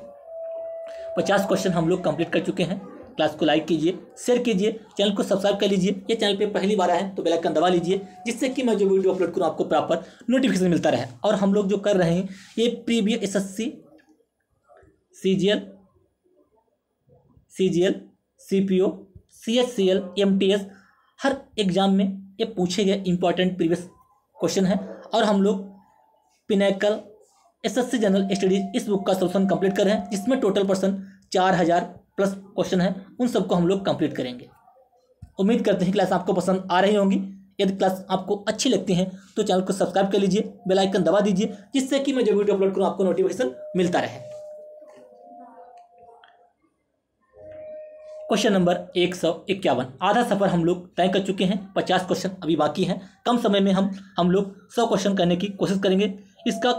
50 क्वेश्चन हम लोग कंप्लीट कर चुके हैं। क्लास को लाइक कीजिए, शेयर कीजिए, चैनल को सब्सक्राइब कर लीजिए। ये चैनल पे पहली बार आए तो बेल आइकन दबा लीजिए, जिससे कि मैं जो वीडियो अपलोड करूँ आपको प्रॉपर नोटिफिकेशन मिलता रहे। और हम लोग जो कर रहे हैं ये previous SSC, CGL, CPO, CHCL, MTS हर एग्जाम में ये पूछे गए इंपॉर्टेंट प्रीवियस क्वेश्चन है। और हम लोग पिनैकल एसएससी जनरल स्टडीज इस बुक का सोल्यूशन कंप्लीट कर रहे हैं, जिसमें टोटल पर्सन 4000 प्लस क्वेश्चन है, उन सबको हम लोग कंप्लीट करेंगे। उम्मीद करते हैं क्लास आपको पसंद आ रही होंगी। यदि क्लास आपको अच्छी लगती है तो चैनल को सब्सक्राइब कर लीजिए, बेल आइकन दबा दीजिए, जिससे कि मैं जो वीडियो अपलोड करूँ आपको नोटिफिकेशन मिलता रहे। क्वेश्चन नंबर 151, आधा सफर हम लोग तय कर चुके हैं, 50 क्वेश्चन अभी बाकी हैं। कम समय में हम लोग 100 क्वेश्चन करने की कोशिश करेंगे। इसका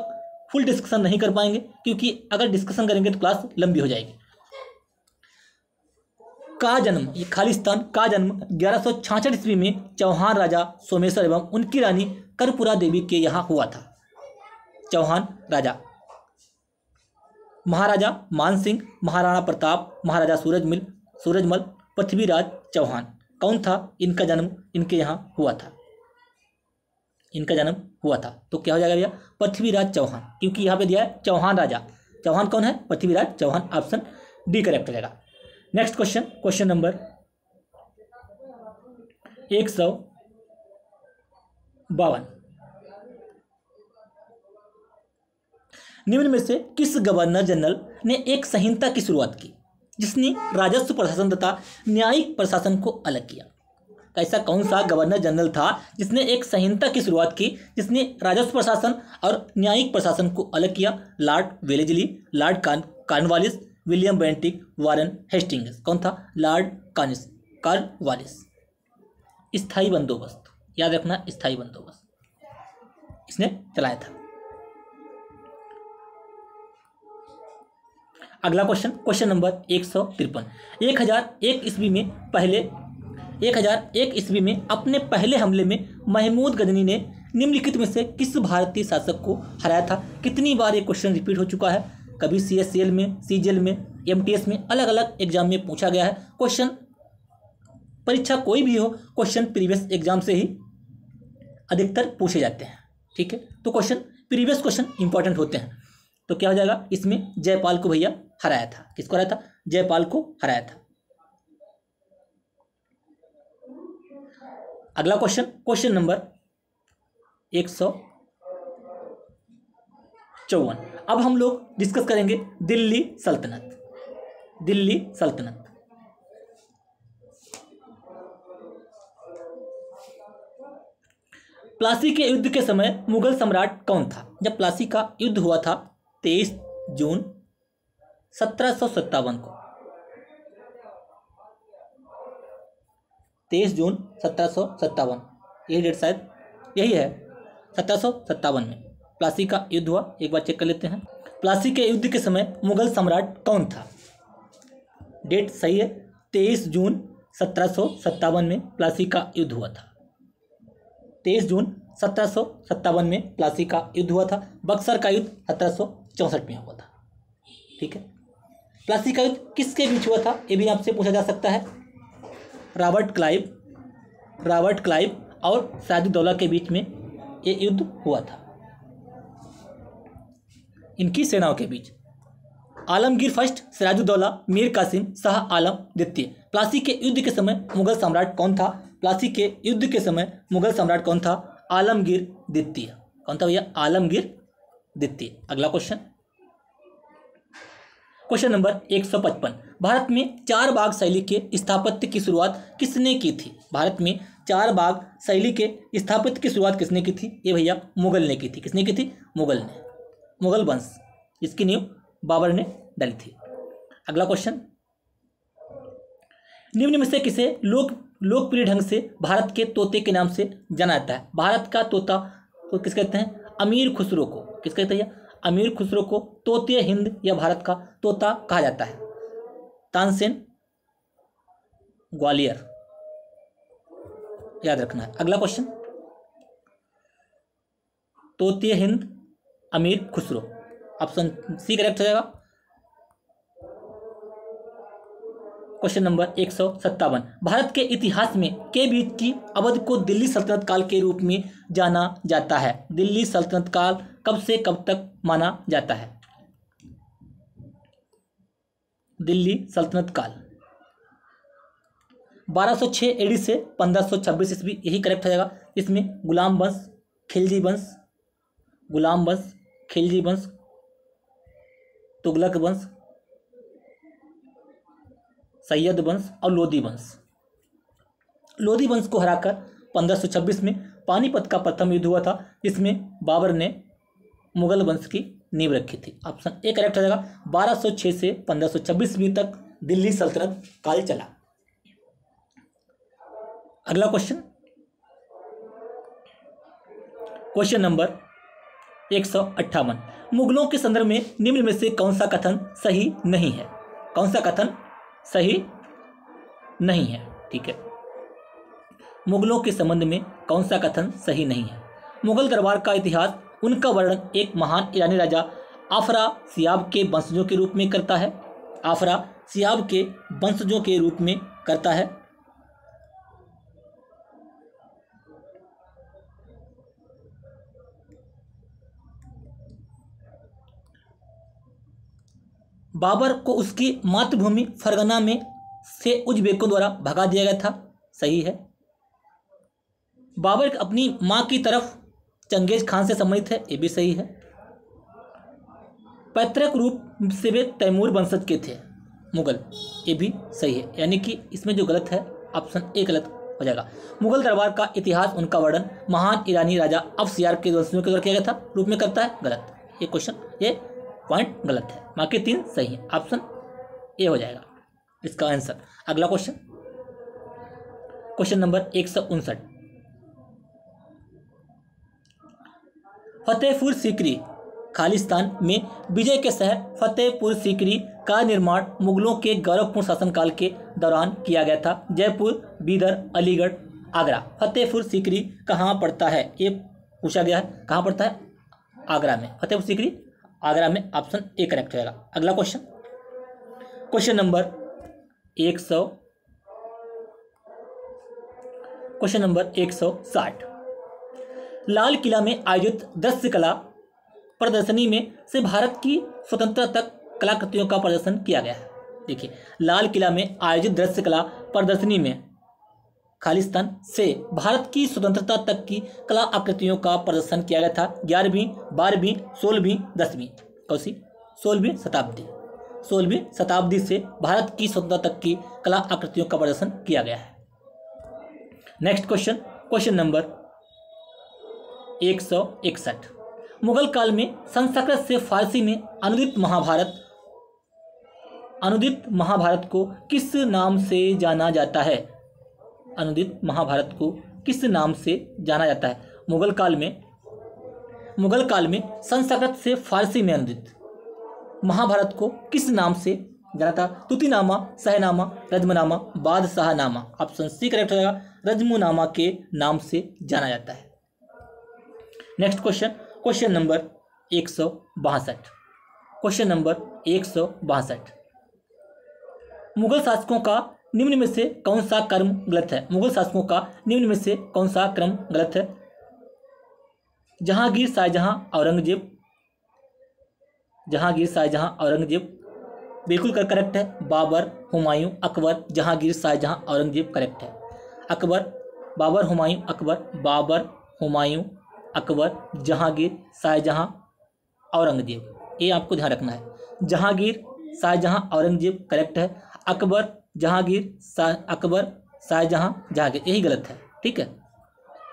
फुल डिस्कशन नहीं कर पाएंगे, क्योंकि अगर डिस्कशन करेंगे तो क्लास लंबी हो जाएगी। का जन्म, ये खालिस्तान का जन्म 1166 ईस्वी में चौहान राजा सोमेश्वर एवं उनकी रानी कर्पूरा देवी के यहाँ हुआ था। चौहान राजा, महाराजा मानसिंह, महाराणा प्रताप, महाराजा सूरजमल, पृथ्वीराज चौहान, कौन था इनका जन्म इनके यहाँ हुआ था? इनका जन्म हुआ था तो क्या हो जाएगा भैया? पृथ्वीराज चौहान, क्योंकि यहाँ पे दिया है चौहान राजा। चौहान कौन है? Prithviraj Chauhan. Option D correct हो जाएगा। नेक्स्ट क्वेश्चन, क्वेश्चन नंबर 152, निम्न में से किस गवर्नर जनरल ने एक संहिता की शुरुआत की जिसने राजस्व प्रशासन तथा न्यायिक प्रशासन को अलग किया? ऐसा कौन सा गवर्नर जनरल था जिसने एक संहिता की शुरुआत की जिसने राजस्व प्रशासन और न्यायिक प्रशासन को अलग किया? Lord Wellesley, Lord Cornwallis, William Bentinck, Warren Hastings. कौन था? Lord Cornwallis. स्थायी बंदोबस्त, याद रखना, स्थायी बंदोबस्त इसने चलाया था। अगला क्वेश्चन, क्वेश्चन नंबर 153, 1001 ईस्वी में अपने पहले हमले में महमूद गजनी ने निम्नलिखित में से किस भारतीय शासक को हराया था? कितनी बार ये क्वेश्चन रिपीट हो चुका है, कभी CSCL में, CGL में, MTS में, अलग अलग एग्जाम में पूछा गया है। क्वेश्चन परीक्षा कोई भी हो, क्वेश्चन प्रीवियस एग्जाम से ही अधिकतर पूछे जाते हैं। ठीक है, तो क्वेश्चन प्रीवियस क्वेश्चन इंपॉर्टेंट होते हैं। तो क्या हो जाएगा? इसमें जयपाल को भैया हराया था। किसको हराया था? जयपाल को हराया था। अगला क्वेश्चन, क्वेश्चन नंबर 154, अब हम लोग डिस्कस करेंगे दिल्ली सल्तनत। दिल्ली सल्तनत, प्लासी के युद्ध के समय मुगल सम्राट कौन था? जब प्लासी का युद्ध हुआ था 23 जून 1757 को, 23 जून 1757, यही डेट शायद यही है, 1757 में प्लासी का युद्ध हुआ। एक बार चेक कर लेते हैं, प्लासी के युद्ध के समय मुगल सम्राट कौन था? डेट सही है, 23 जून 1757 में प्लासी का युद्ध हुआ था। 23 जून 1757 में प्लासी का युद्ध हुआ था। बक्सर का युद्ध 1764 में हुआ था। ठीक है, प्लासी का युद्ध किसके बीच हुआ था ये भी आपसे पूछा जा सकता है। रॉबर्ट क्लाइव और सिराजुद्दौला के बीच में ये युद्ध हुआ था, इनकी सेनाओं के बीच। आलमगीर फर्स्ट, सिराजुद्दौला, मीर कासिम, शाह आलम द्वितीय। प्लासी के युद्ध के समय मुगल सम्राट कौन था? प्लासी के युद्ध के समय मुगल सम्राट कौन था? आलमगीर द्वितीय। कौन था भैया? आलमगीर द्वितीय। अगला क्वेश्चन, क्वेश्चन नंबर 155, भारत में 4 बाग शैली के स्थापत्य की शुरुआत किसने की थी? भारत में 4 बाग शैली के स्थापत्य की शुरुआत किसने की थी? ये भैया मुगल ने की थी। किसने की थी? मुगल ने, मुगल वंश, इसकी नींव बाबर ने डाली थी। अगला क्वेश्चन, निम्न में से किसे लोकप्रिय ढंग से भारत के तोते के नाम से जाना जाता है? भारत का तोता को किस कहते हैं? अमीर खुसरो को। किस कहते हैं? अमीर खुसरो को तोते हिंद या भारत का तोता कहा जाता है। तानसेन, ग्वालियर, याद रखना है। अगला क्वेश्चन, तोते हिंद, अमीर खुसरो, ऑप्शन सी करेक्ट हो जाएगा। क्वेश्चन नंबर 157, भारत के इतिहास में के बीच की अवधि को दिल्ली सल्तनत काल के रूप में जाना जाता है। दिल्ली सल्तनत काल कब से कब तक माना जाता है? दिल्ली सल्तनत काल 1206 एडी से 1526 ईस्वी, यही करेक्ट हो जाएगा। इसमें गुलाम वंश, खिलजी वंश गुलाम वंश, खिलजी वंश, तुगलक वंश, सैयद वंश और लोदी वंश। लोदी वंश को हराकर 1526 में पानीपत का प्रथम युद्ध हुआ था, जिसमें बाबर ने मुगल वंश की नींव रखी थी। ऑप्शन ए करेक्ट हो जाएगा। 1206 से 1526 तक दिल्ली सल्तनत काल चला। अगला क्वेश्चन, क्वेश्चन नंबर 158। मुगलों के संदर्भ में निम्न में से कौन सा कथन सही नहीं है? कौन सा कथन सही नहीं है? ठीक है, मुगलों के संबंध में कौन सा कथन सही नहीं है? मुगल दरबार का इतिहास उनका वर्णन एक महान ईरानी राजा आफरा सियाब के वंशजों के रूप में करता है। आफरा सियाब के वंशजों के रूप में करता है। बाबर को उसकी मातृभूमि फरगना में से उज़्बेकों द्वारा भगा दिया गया था। सही है। बाबर अपनी मां की तरफ चंगेज खान से संबंधित है। ये भी सही है। पैतृक रूप से वे तैमूर वंशज के थे मुगल। ये भी सही है। यानी कि इसमें जो गलत है ऑप्शन ए गलत हो जाएगा। मुगल दरबार का इतिहास उनका वर्णन महान ईरानी राजा अफसियार के वंशजों के द्वारा किया गया था रूप में करता है। गलत। ये क्वेश्चन, ये पॉइंट गलत है। बाकी 3 सही है। ऑप्शन ए हो जाएगा इसका आंसर। अगला question, question number 159। Fatehpur Sikri Khalistan में विजय के शहर फतेहपुर सीकरी का निर्माण मुगलों के गौरवपूर्ण शासनकाल के दौरान किया गया था। जयपुर, बीदर, अलीगढ़, आगरा। फतेहपुर सीकरी कहाँ पड़ता है? ये पूछा गया है। कहाँ पड़ता है? आगरा में। फतेहपुर सीकरी आगरा में। ऑप्शन ए करेक्ट होगा। अगला question, question number 160। Lal Qila में आयोजित दृश्य कला प्रदर्शनी में से भारत की स्वतंत्रता तक कलाकृतियों का प्रदर्शन किया गया है। देखिए, लाल किला में आयोजित दृश्य कला प्रदर्शनी में खालिस्तान से भारत की स्वतंत्रता तक की कला आकृतियों का प्रदर्शन किया गया था। 11वीं, 12वीं, 16वीं, 10वीं। कौन सी? 16वीं शताब्दी। 16वीं शताब्दी से भारत की स्वतंत्रता तक की कला आकृतियों का प्रदर्शन किया गया है। Next question, question number 161। Mughal काल में संस्कृत से फारसी में अनुदित महाभारत को किस नाम से जाना जाता है? अनुदित महाभारत को किस नाम से जाना जाता है? मुगल काल में संस्कृत से फारसी में अनुदित महाभारत को किस नाम से जाना था? तुतिनामा, सहनामा, रज्मनामा, बादशाहनामा। ऑप्शन सी करेक्ट हो जाएगा। रज्मुनामा के नाम से जाना जाता है। Next question, question number 162। Question number 162। Mughal शासकों का निम्न में से कौन सा क्रम गलत है? मुगल शासकों का निम्न में से कौन सा क्रम गलत है? जहांगीर, शाहजहां, औरंगजेब। जहांगीर, शाहजहां, औरंगजेब बिल्कुल करेक्ट है। बाबर, हुमायूं, अकबर, जहांगीर, शाहजहां, औरंगजेब करेक्ट है। अकबर, बाबर, हुमायूं, अकबर, बाबर, हुमायूं, अकबर, जहांगीर, शाहजहां, औरंगजेब। ये आपको ध्यान रखना है। जहांगीर, शाहजहां, औरंगजेब करेक्ट है। अकबर, जहांगीर, अकबर, शाहजहां, जहांगीर यही गलत है। ठीक है,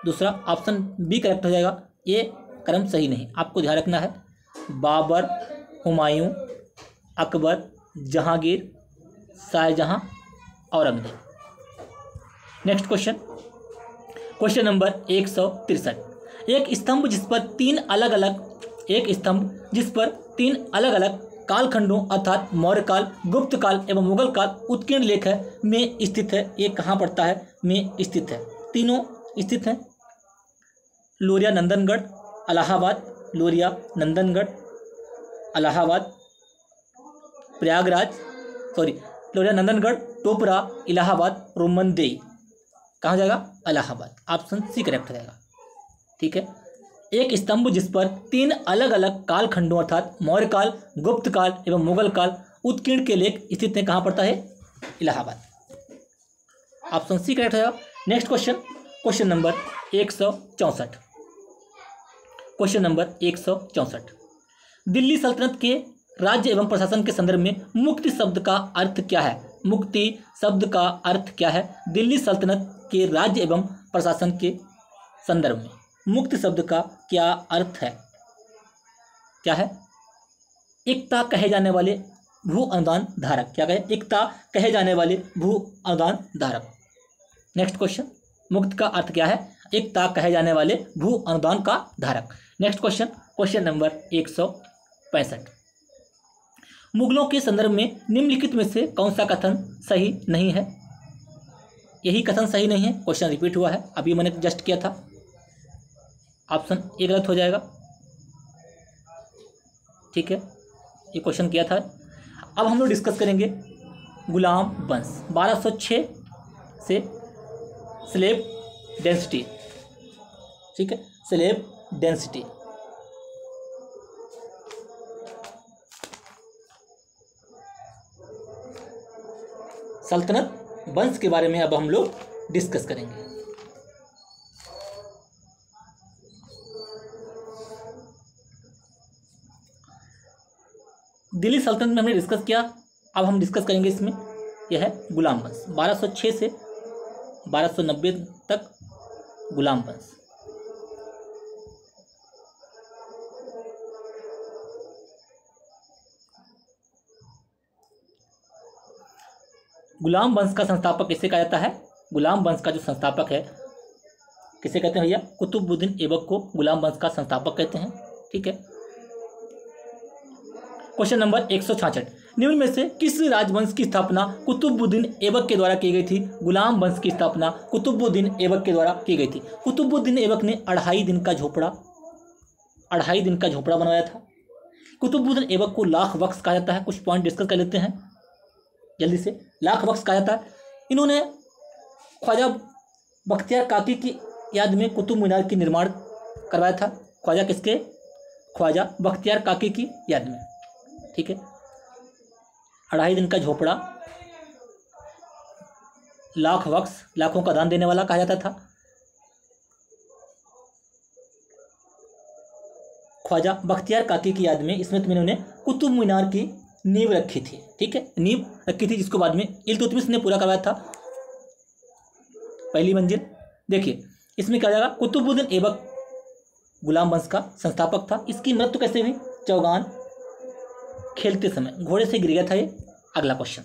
दूसरा ऑप्शन बी करेक्ट हो जाएगा। ये क्रम सही नहीं, आपको ध्यान रखना है। Babur, Humayun, Akbar, Jahangir, Shahjahan, Aurangzeb. Next question, question number 163। एक स्तंभ जिस पर तीन अलग अलग कालखंडों अर्थात मौर्य काल, गुप्त काल एवं मुगल काल उत्कीर्ण लेख में स्थित है। ये कहाँ पड़ता है? में स्थित है। तीनों स्थित हैं। लोरिया नंदनगढ़, इलाहाबाद, लोरिया नंदनगढ़, इलाहाबाद, प्रयागराज, लोरिया नंदनगढ़, टोपरा, इलाहाबाद, रोमनदेई। कहाँ जाएगा? इलाहाबाद। ऑप्शन सी करेक्ट हो जाएगा। ठीक है, एक स्तंभ जिस पर तीन अलग अलग कालखंडों अर्थात मौर्य काल, गुप्त काल एवं मुगल काल उत्कीर्ण के लेख स्थित है। कहाँ पड़ता है? इलाहाबाद। ऑप्शन सी करेक्ट हो जाएगा। Next question, question number 164। Question number 164, Delhi सल्तनत के राज्य एवं प्रशासन के संदर्भ में मुक्ति शब्द का अर्थ क्या है? मुक्ति शब्द का अर्थ क्या है? दिल्ली सल्तनत के राज्य एवं प्रशासन के संदर्भ में मुक्ति शब्द का क्या अर्थ है? क्या है? एकता कहे जाने वाले भू अनुदान धारक। क्या कहे? एकता कहे जाने वाले भू अनुदान धारक। नेक्स्ट क्वेश्चन, मुक्त का अर्थ क्या है? एकता कहे जाने वाले भू अनुदान का धारक। नेक्स्ट क्वेश्चन, क्वेश्चन नंबर 165, मुगलों के संदर्भ में निम्नलिखित में से कौन सा कथन सही नहीं है? यही कथन सही नहीं है। क्वेश्चन रिपीट हुआ है, अभी मैंने जस्ट किया था। ऑप्शन ए गलत हो जाएगा। ठीक है, ये क्वेश्चन किया था। अब हम लोग डिस्कस करेंगे गुलाम वंश 1206 से स्लेब डेंसिटी। ठीक है, स्लेब डेंसिटी। सल्तनत वंश के बारे में अब हम लोग डिस्कस करेंगे। दिल्ली सल्तनत में हमने डिस्कस किया, अब हम डिस्कस करेंगे इसमें, यह है गुलाम वंश 1206 से 1290 तक गुलाम वंश। गुलाम वंश का संस्थापक किसे कहा जाता है? गुलाम वंश का जो संस्थापक है किसे कहते हैं भैया? कुतुबुद्दीन ऐबक को गुलाम वंश का संस्थापक कहते हैं। ठीक है, क्वेश्चन नंबर 166, निम्न में से किस राजवंश की स्थापना कुतुबुद्दीन ऐबक के द्वारा की गई थी? गुलाम वंश की स्थापना कुतुबुद्दीन ऐबक के द्वारा की गई थी। कुतुबुद्दीन ऐबक ने 2.5 दिन का झोपड़ा बनवाया था। कुतुबुद्दीन ऐबक को लाख बख्श कहा जाता है। कुछ पॉइंट डिस्कस कर लेते हैं जल्दी से। लाख बख्श कहा जाता है, इन्होंने ख्वाजा बख्तियार काकी की याद में कुतुब मीनार की निर्माण करवाया था। ख्वाजा किसके? ख्वाजा बख्तियार काकी की याद में। ठीक है, 2.5 दिन का झोपड़ा, लाख बख्श, लाखों का दान देने वाला कहा जाता था। ख्वाजा बख्तियार काकी की याद में इसमें इन्होंने कुतुब मीनार की नींव रखी थी। ठीक है, नींव रखी थी जिसको बाद में इल्तुतमिश ने पूरा करवाया था, पहली मंजिल। देखिए इसमें क्या जाएगा, कुतुबुद्दीन ऐबक गुलाम वंश का संस्थापक था। इसकी मृत्यु कैसे हुई? चौगान खेलते समय घोड़े से गिर गया था ये। अगला क्वेश्चन,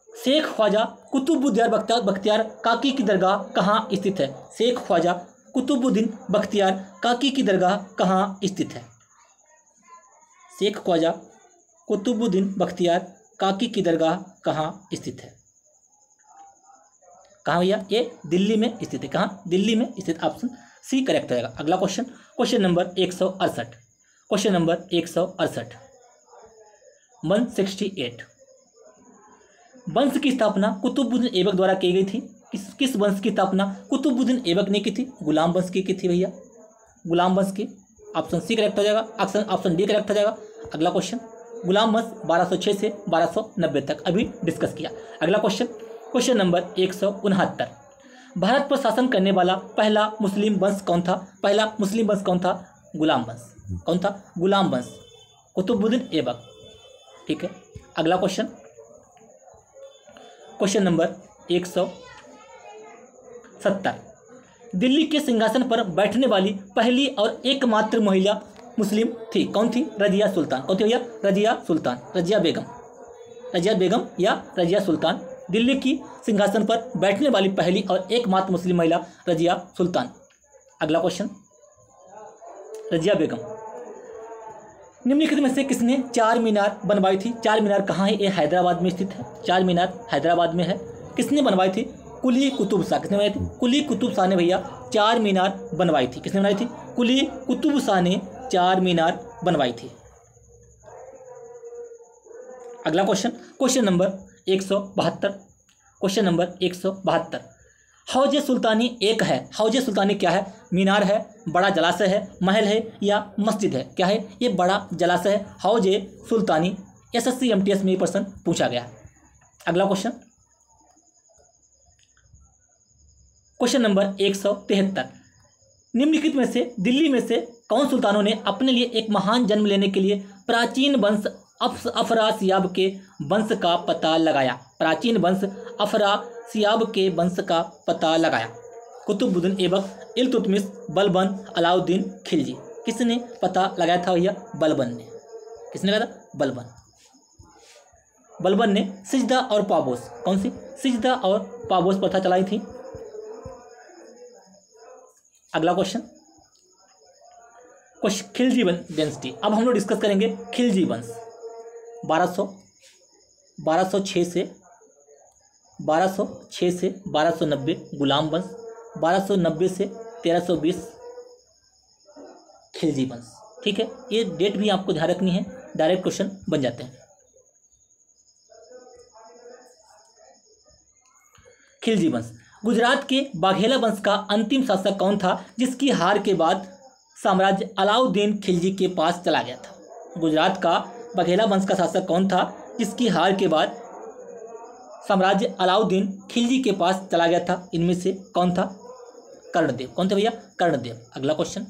शेख ख्वाजा कुतुबुद्दीन बख्तियार काकी की दरगाह कहाँ स्थित है? शेख ख्वाजा कुतुबुद्दीन बख्तियार काकी की दरगाह कहाँ स्थित है? शेख ख्वाजा कुतुबुद्दीन बख्तियार काकी की दरगाह कहाँ स्थित है? कहाँ भैया? ये दिल्ली में स्थित है। कहाँ? दिल्ली में स्थित। ऑप्शन सी करेक्ट रहेगा। अगला question, question number 168, question number 168, 168, वंश की स्थापना कुतुबुद्दीन ऐबक द्वारा की गई थी। किस वंश की स्थापना कुतुबुद्दीन ऐबक ने की थी? गुलाम वंश की थी भैया, गुलाम वंश की। ऑप्शन सी करेक्ट हो जाएगा। ऑप्शन डी करेक्ट हो जाएगा। अगला क्वेश्चन, गुलाम वंश 1206 से 1290 तक अभी डिस्कस किया। अगला क्वेश्चन, क्वेश्चन नंबर 169, भारत पर शासन करने वाला पहला मुस्लिम वंश कौन था? पहला मुस्लिम वंश कौन था? गुलाम वंश। कौन था? गुलाम वंश, कुतुबुद्दीन ऐबक। ठीक है, अगला क्वेश्चन, क्वेश्चन नंबर 170, दिल्ली के सिंहासन पर बैठने वाली पहली और एकमात्र महिला मुस्लिम थी। कौन थी? रजिया सुल्तान। कौन थी भैया? रजिया सुल्तान, रजिया बेगम। रजिया बेगम या रजिया सुल्तान दिल्ली की सिंहासन पर बैठने वाली पहली और एकमात्र मुस्लिम महिला रजिया सुल्तान। अगला क्वेश्चन, रजिया बेगम। निम्नलिखित में से किसने 4 मीनार बनवाई थी? 4 मीनार कहाँ है? ये हैदराबाद में स्थित है। 4 मीनार हैदराबाद में है। किसने बनवाई थी? कुली कुतुब शाह। किसने बनाई थी? कुली कुतुब शाह ने भैया 4 मीनार बनवाई थी। किसने बनाई थी? कुली कुतुब शाह ने 4 मीनार बनवाई थी। अगला question, question number 172, question number 172, हौज सुल्तानी एक है। हौज सुल्तानी क्या है? मीनार है, बड़ा जलाशय है, महल है या मस्जिद है? क्या है? ये बड़ा जलाशय है, हौज सुल्तानी। SSC MTS में ये प्रश्न पूछा गया है। अगला क्वेश्चन, क्वेश्चन नंबर 173, निम्नलिखित में से दिल्ली में से कौन सुल्तानों ने अपने लिए एक महान जन्म लेने के लिए प्राचीन वंश अफरासियाब के वंश का पता लगाया? प्राचीन वंश अफरासियाब के वंश का पता लगाया। कुतुबुद्दीन ऐबक, इल्तुतमिश, बलबन, अलाउद्दीन खिलजी। किसने पता लगाया था भैया? बलबन ने। किसने लगाया था? बलबन। बलबन ने सिजदा और पाबोस, कौन सी? सिजदा और पाबोस प्रथा चलाई थी। अगला क्वेश्चन खिलजी डेंसिटी। अब हम लोग डिस्कस करेंगे खिलजी वंश। 1206 से 1290 गुलाम वंश, 1290 से 1320 खिलजी वंश। ठीक है, ये डेट भी आपको ध्यान रखनी है, डायरेक्ट क्वेश्चन बन जाते हैं। खिलजी वंश। गुजरात के बाघेला वंश का अंतिम शासक कौन था जिसकी हार के बाद साम्राज्य अलाउद्दीन खिलजी के पास चला गया था? गुजरात का बाघेला वंश का शासक कौन था जिसकी हार के बाद साम्राज्य अलाउद्दीन खिलजी के पास चला गया था? इनमें से कौन था? कर्णदेव। कौन थे भैया? कर्णदेव। अगला question,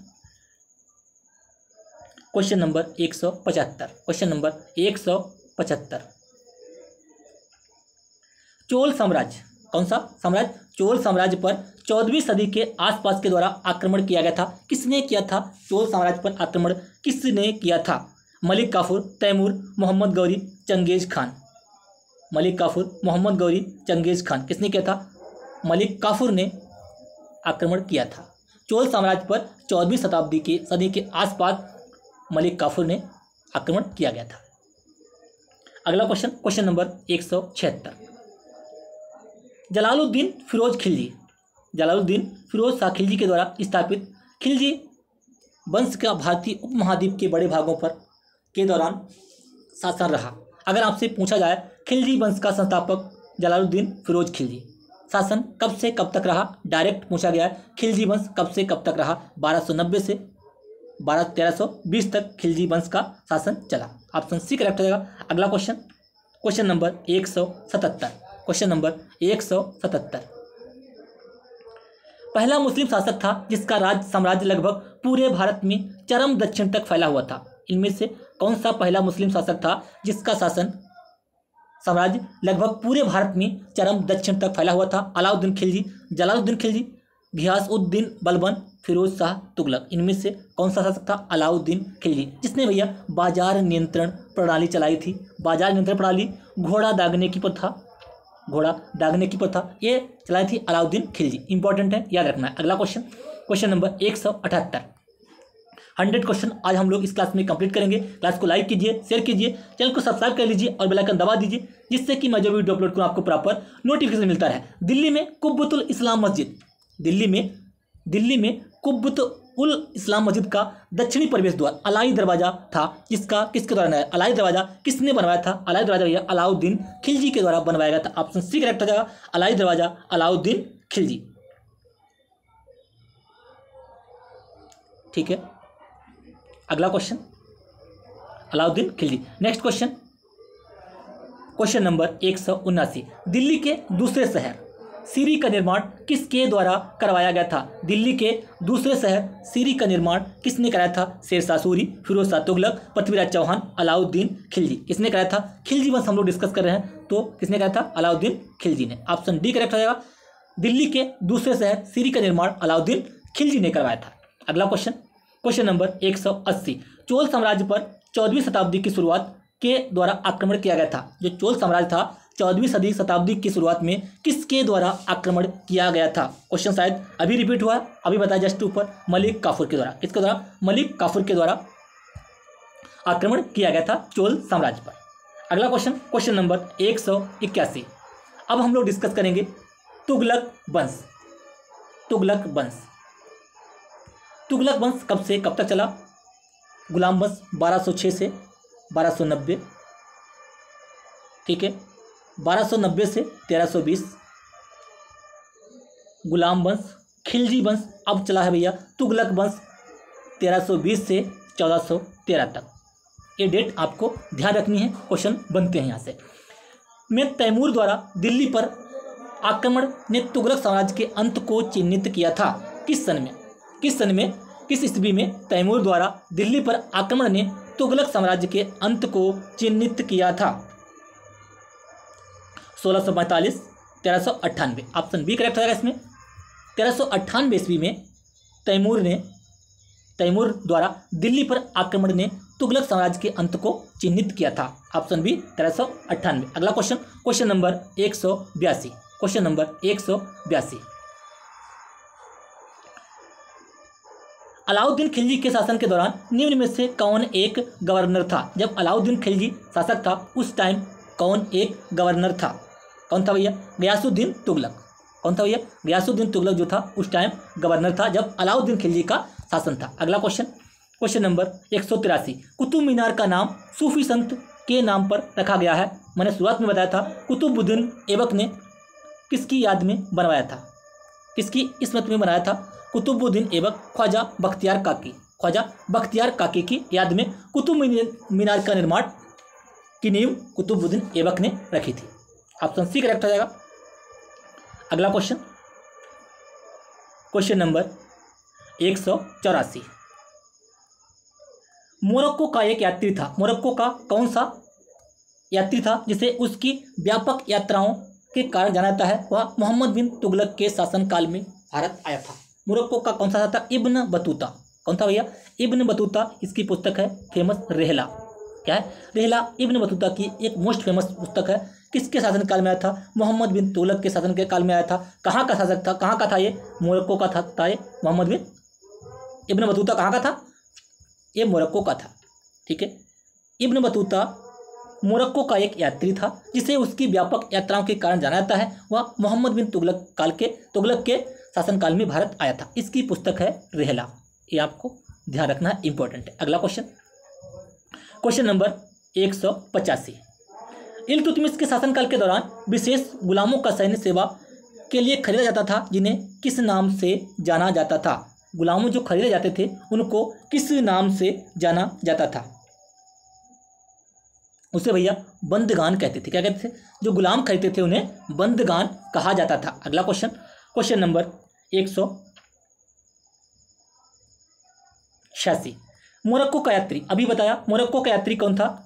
question number 175। Question number 175, Chola साम्राज्य, कौन सा साम्राज्य? चोल साम्राज्य पर 14वीं सदी के आसपास के द्वारा आक्रमण किया गया था। किसने किया था? चोल साम्राज्य पर आक्रमण किसने किया था? Malik Kafur, Taimur, Mohammad Ghori, Genghis Khan. Malik Kafur, Mohammad Ghori, Genghis Khan. किसने किया था? मलिक काफूर ने आक्रमण किया था। चोल साम्राज्य पर 14वीं सदी के आसपास मलिक काफूर ने आक्रमण किया गया था। अगला question, question number 176, Jalaluddin Firoz Khilji. Jalaluddin Firoz Shah Khilji के द्वारा स्थापित खिलजी वंश का भारतीय उपमहाद्वीप के बड़े भागों पर के दौरान शासन रहा। अगर आपसे पूछा जाए खिलजी वंश का संस्थापक जलालुद्दीन फिरोज खिलजी, शासन कब से कब तक रहा? डायरेक्ट पूछा गया है, खिलजी वंश कब से कब तक रहा? 1290 से 1320 तक खिलजी वंश का शासन चला। ऑप्शन सी करेक्ट हो जाएगा। अगला question, question number 177। Question number 177, पहला मुस्लिम शासक था जिसका साम्राज्य लगभग पूरे भारत में चरम दक्षिण तक फैला हुआ था। इनमें से कौन सा पहला मुस्लिम शासक था जिसका साम्राज्य लगभग पूरे भारत में चरम दक्षिण तक फैला हुआ था? अलाउद्दीन खिलजी, जलालुद्दीन खिलजी, घियासउद्दीन बलबन, फिरोज शाह तुगलक। इनमें से कौन सा शासक था? अलाउद्दीन खिलजी, जिसने भैया बाजार नियंत्रण प्रणाली चलाई थी। बाजार नियंत्रण प्रणाली, घोड़ा दागने की प्रथा ये चलाई थी अलाउद्दीन खिलजी। इंपॉर्टेंट है, याद रखना है। अगला क्वेश्चन, क्वेश्चन नंबर 178। 100 क्वेश्चन आज हम लोग इस क्लास में कंप्लीट करेंगे। क्लास को लाइक कीजिए, शेयर कीजिए, चैनल को सब्सक्राइब कर लीजिए और बेल आइकन दबा दीजिए, जिससे कि मैं जो वीडियो अपलोड करूँ आपको प्रॉपर नोटिफिकेशन मिलता रहे। दिल्ली में कुब्बतुल इस्लाम मस्जिद, दिल्ली में कुब्बतुल इस्लाम मस्जिद का दक्षिणी प्रवेश द्वार अलाई दरवाजा था, जिसका किसके द्वारा बनाया? अलाई दरवाजा किसने बनवाया था? अलाई दरवाजा भैया अलाउद्दीन खिलजी के द्वारा बनवाया गया था। ऑप्शन सी करेक्ट हो जाएगा, अलाई दरवाजा अलाउद्दीन खिलजी। ठीक है, अगला question Alauddin Khilji. Next question, question number 179, Delhi के दूसरे शहर सीरी का निर्माण किसके द्वारा करवाया गया था? दिल्ली के दूसरे शहर सीरी का निर्माण किसने कराया था? शेरशाह सूरी, फिरोज शाह तुगलक, पृथ्वीराज चौहान, अलाउद्दीन खिलजी। किसने कराया था? खिलजी वंश हम लोग डिस्कस कर रहे हैं, तो किसने कराया था? अलाउद्दीन खिलजी ने। ऑप्शन डी करेक्ट हो जाएगा। दिल्ली के दूसरे शहर सीरी का निर्माण अलाउद्दीन खिलजी ने करवाया था। अगला क्वेश्चन, क्वेश्चन नंबर 180, चोल साम्राज्य पर 14वीं शताब्दी की शुरुआत के द्वारा आक्रमण किया गया था। जो चोल साम्राज्य था 14वीं शताब्दी की शुरुआत में किसके द्वारा आक्रमण किया गया था? क्वेश्चन शायद अभी रिपीट हुआ, अभी बताया जस्ट ऊपर, मलिक काफूर के द्वारा। किसके द्वारा? मलिक काफूर के द्वारा आक्रमण किया गया था चोल साम्राज्य पर। अगला क्वेश्चन, क्वेश्चन नंबर 181। अब हम लोग डिस्कस करेंगे तुगलक वंश। तुगलक वंश कब से कब तक चला? गुलाम वंश 1206 से 1290, ठीक है, 1290 से 1320 गुलाम वंश। खिलजी वंश अब चला है भैया तुगलक वंश 1320 से 1413 तक। ये डेट आपको ध्यान रखनी है, क्वेश्चन बनते हैं यहाँ से। में तैमूर द्वारा दिल्ली पर आक्रमण ने तुगलक साम्राज्य के अंत को चिन्हित किया था? किस सन में, किस सन में, किस ईस्वी में तैमूर द्वारा दिल्ली पर आक्रमण ने तुगलक साम्राज्य के अंत को चिन्हित किया था? 1645, 1398। ऑप्शन बी करेक्ट हो जाएगा इसमें। 1398 ईस्वी में तैमूर द्वारा दिल्ली पर आक्रमण ने तुगलक साम्राज्य के अंत को चिन्हित किया था। Option B 1398। अगला question, question number 182। Question number 182। Alauddin Khilji के शासन के दौरान निम्न में से कौन एक गवर्नर था? जब अलाउद्दीन खिलजी शासक था उस टाइम कौन एक गवर्नर था? कौन था भैया? गयासुद्दीन तुगलक। कौन था भैया? गयासुद्दीन तुगलक जो था उस टाइम गवर्नर था जब अलाउद्दीन खिलजी का शासन था। अगला question, question number 183। Qutub Minar का नाम सूफी संत के नाम पर रखा गया है। मैंने शुरुआत में बताया था कुतुबुद्दीन ऐबक ने किसकी याद में बनवाया था? किसकी स्मृति में बनाया था? कुतुबुद्दीन ऐबक ख्वाजा बख्तियार काकी, ख्वाजा बख्तियार काकी की याद में कुतुब मीनार का निर्माण की नींव कुतुबुद्दीन ऐबक ने रखी थी। ऑप्शन सी करेक्ट हो जाएगा। अगला क्वेश्चन, क्वेश्चन नंबर 184। मोरक्को का एक यात्री था। मोरक्को का कौन सा यात्री था जिसे उसकी व्यापक यात्राओं के कारण जाना जाता है? वह मोहम्मद बिन तुगलक के शासनकाल में भारत आया था। मोरक्को का कौन सा था? Ibn Battuta. कौन था भैया? Ibn Battuta. इसकी पुस्तक है फेमस रेहला। क्या है? रेहला इब्न बतूता की एक मोस्ट फेमस पुस्तक है। किसके शासनकाल में आया था? मोहम्मद बिन तुगलक के शासन के काल में आया था। कहाँ का शासक था? कहाँ का था ये? मोरक्को का था ये मोहम्मद बिन इब्न बतूता। कहाँ का था? ये मोरक्को का था। ठीक है, इब्न बतूता मोरक्को का एक यात्री था जिसे उसकी व्यापक यात्राओं के कारण जाना जाता है। वह मोहम्मद बिन तुगलक के शासनकाल में भारत आया था। इसकी पुस्तक है रेहला। ये आपको ध्यान रखना है, इंपॉर्टेंट है। अगला क्वेश्चन, क्वेश्चन नंबर 185। इल्तुतमिश के शासनकाल के दौरान विशेष गुलामों का सैन्य सेवा के लिए खरीदा जाता था जिन्हें किस नाम से जाना जाता था? गुलामों जो खरीदे जाते थे उनको किस नाम से जाना जाता था? उसे भैया बंदगान कहते थे। क्या कहते थे? जो गुलाम खरीदते थे उन्हें बंदगान कहा जाता था। अगला क्वेश्चन, क्वेश्चन नंबर 186। मोरक्को का यात्री, अभी बताया मोरक्को का यात्री कौन था?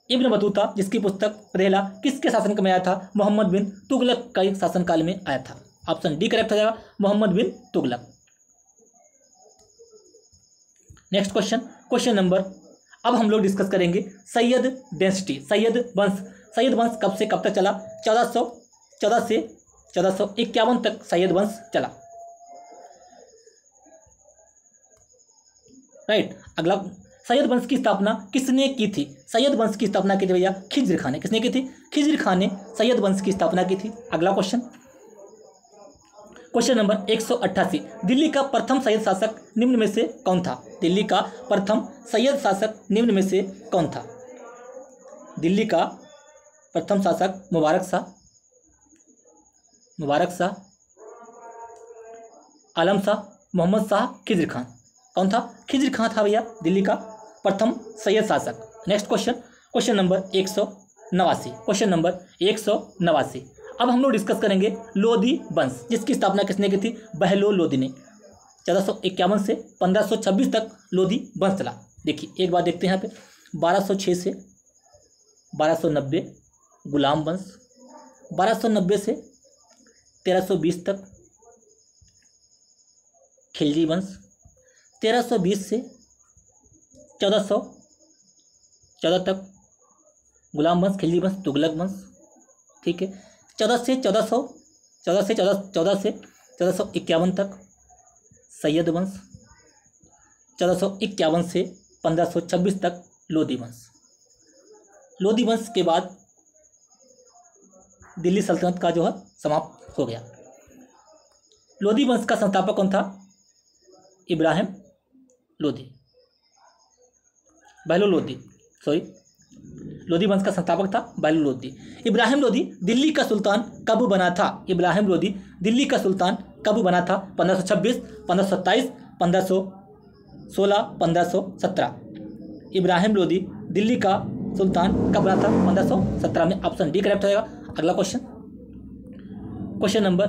इब्न बतूता, जिसकी पुस्तक रेहला किसके शासन में आया था? मोहम्मद बिन तुगलक का एक शासनकाल में आया था। ऑप्शन डी करेक्ट हो जाएगा, Mohammad bin Tughlaq. Next question, question number, अब हम लोग डिस्कस करेंगे सैयद डेंसिटी, सैयद वंश। सैयद वंश कब से कब तक चला? 1414 से 1451 तक सैयद वंश चला। राइट। अगला, सैयद वंश की स्थापना किसने की थी? सैयद वंश की स्थापना की थी भैया खिज्र खान ने। किसने की थी? खिज्र खान ने सैयद वंश की स्थापना की थी। अगला क्वेश्चन, क्वेश्चन नंबर 188। दिल्ली का प्रथम सैयद शासक निम्न में से कौन था? दिल्ली का प्रथम सैयद शासक निम्न में से कौन था? दिल्ली का प्रथम शासक मुबारक शाह, आलम शाह, मोहम्मद शाह, खिज्र खान। कौन था? खिज्र खान था भैया दिल्ली का प्रथम सैयद शासक। Next question, question number 189। Question number 189। अब हम लोग डिस्कस करेंगे लोधी वंश, जिसकी स्थापना किसने की थी? बहलोल लोधी ने। 1451 से 1526 तक लोधी वंश चला। देखिए एक बात देखते हैं यहाँ पे, 1206 से 1290 गुलाम वंश, 1290 से 1320 तक खिलजी वंश, 1320 से 1414 तक गुलाम वंश, खिलजी वंश, तुगलक वंश। ठीक है, 14 से 1451 तक सैयद वंश, 1451 से 1526 तक लोधी वंश। लोधी वंश के बाद दिल्ली सल्तनत का जो है समाप्त हो गया। लोधी वंश का संस्थापक कौन था? इब्राहिम लोधी, बहलोल लोधी, सॉरी, लोधी वंश का संस्थापक था बहलोल लोधी। इब्राहिम लोधी दिल्ली का सुल्तान कब बना था? इब्राहिम लोधी दिल्ली का सुल्तान कब बना था? 1526, 1527, 1516, 1517। इब्राहिम लोधी दिल्ली का सुल्तान कब बना था? 1517 में। ऑप्शन डी करेक्ट हो जाएगा। अगला क्वेश्चन, क्वेश्चन नंबर,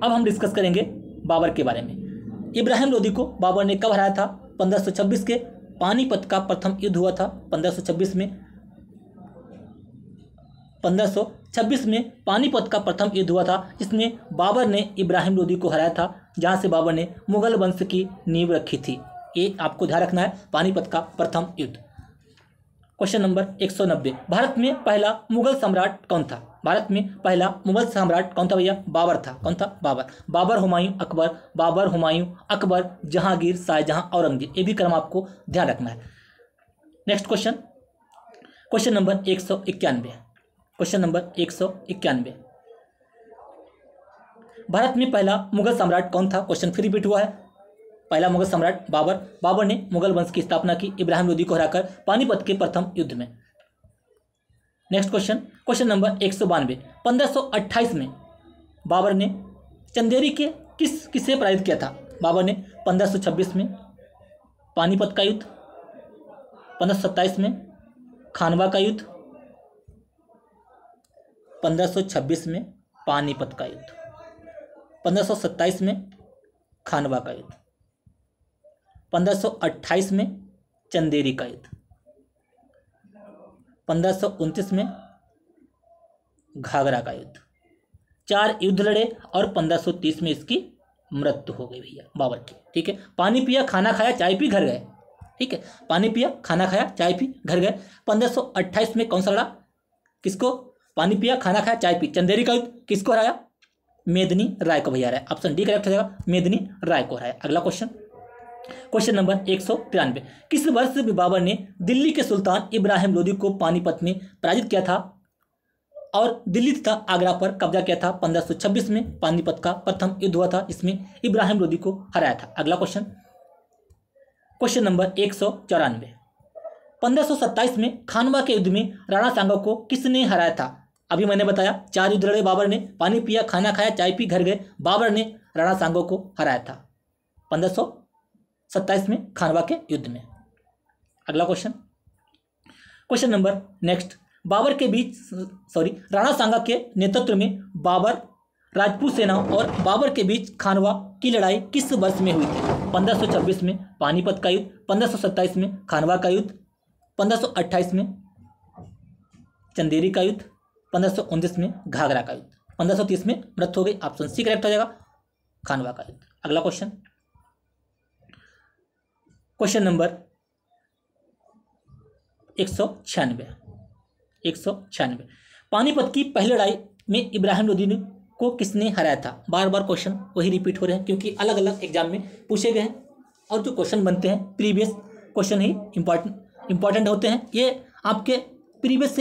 अब हम डिस्कस करेंगे बाबर के बारे में। इब्राहिम लोदी को बाबर ने कब हराया था? 1526 के पानीपत का प्रथम युद्ध हुआ था। 1526 में पानीपत का प्रथम युद्ध हुआ था। इसमें बाबर ने इब्राहिम लोदी को हराया था, जहां से बाबर ने मुगल वंश की नींव रखी थी। ये आपको ध्यान रखना है, पानीपत का प्रथम युद्ध। क्वेश्चन नंबर 190, भारत में पहला मुगल सम्राट कौन था? भारत में पहला मुगल सम्राट कौन था भैया? बाबर था। कौन था? बाबर। बाबर, हुमायूं, अकबर, बाबर, हुमायूं, अकबर, जहांगीर, शाहजहां, औरंगजेब। ये भी क्रम आपको ध्यान रखना है। Next question, question number 191। Question number 191, Bharat में पहला मुगल सम्राट कौन था? क्वेश्चन फिर रिपीट हुआ है। पहला मुगल सम्राट बाबर। बाबर ने मुगल वंश की स्थापना की इब्राहिम लोदी को हराकर पानीपत के प्रथम युद्ध में। नेक्स्ट क्वेश्चन, क्वेश्चन नंबर 192, 1528 में बाबर ने चंदेरी के किसे पराजित किया था? बाबर ने 1526 में पानीपत का युद्ध, 1527 में खानवा का युद्ध, 1526 में पानीपत का युद्ध, 1527 में खानवा का युद्ध, 1528 में चंदेरी का युद्ध, 1529 में घाघरा का युद्ध। 4 युद्ध लड़े और 1530 में इसकी मृत्यु हो गई भैया बाबर की। ठीक है, पानी पिया, खाना खाया, चाय पी, घर गए। ठीक है, पानी पिया, खाना खाया, चाय पी, घर गए। 1528 में कौन सा लड़ा? किसको? पानी पिया, खाना खाया, चाय पी, चंदेरी का युद्ध। किसको हराया? मेदिनी राय को भैया हराया। ऑप्शन डी करेक्ट हो जाएगा, मेदिनी राय को हराया। अगला क्वेश्चन, क्वेश्चन नंबर 193, किस वर्ष में बाबर ने दिल्ली के सुल्तान इब्राहिम लोदी को पानीपत में पराजित किया था और दिल्ली तथा आगरा पर कब्जा किया था? 1526 में पानीपत का प्रथम युद्ध हुआ था, इसमें इब्राहिम लोदी को हराया था। अगला क्वेश्चन, क्वेश्चन नंबर 194, 1527 में खानवा के युद्ध में राणा सांगा को किसने हराया था? अभी मैंने बताया 4 युद्ध लड़े बाबर ने, पानी पिया, खाना खाया, चाय पी, घर गए। बाबर ने राणा सांगा को हराया था 1527 में खानवा के युद्ध में। अगला question, question number next, Babur के बीच राणा सांगा के नेतृत्व में बाबर, राजपूत सेना और बाबर के बीच खानवा की लड़ाई किस वर्ष में हुई थी? 1526 में पानीपत का युद्ध, 1527 में खानवा का युद्ध, 1528 में चंदेरी का युद्ध, 1529 में घाघरा का युद्ध, 1530 में मृत्यु हो गई। ऑप्शन सी करेक्ट हो जाएगा, खानवा का युद्ध। अगला क्वेश्चन, क्वेश्चन नंबर 196, पानीपत की पहली लड़ाई में इब्राहिम लोदी को किसने हराया था? बार बार क्वेश्चन वही रिपीट हो रहे हैं क्योंकि अलग अलग एग्जाम में पूछे गए हैं और जो क्वेश्चन बनते हैं प्रीवियस क्वेश्चन ही इंपॉर्टेंट होते हैं। ये आपके प्रीवियस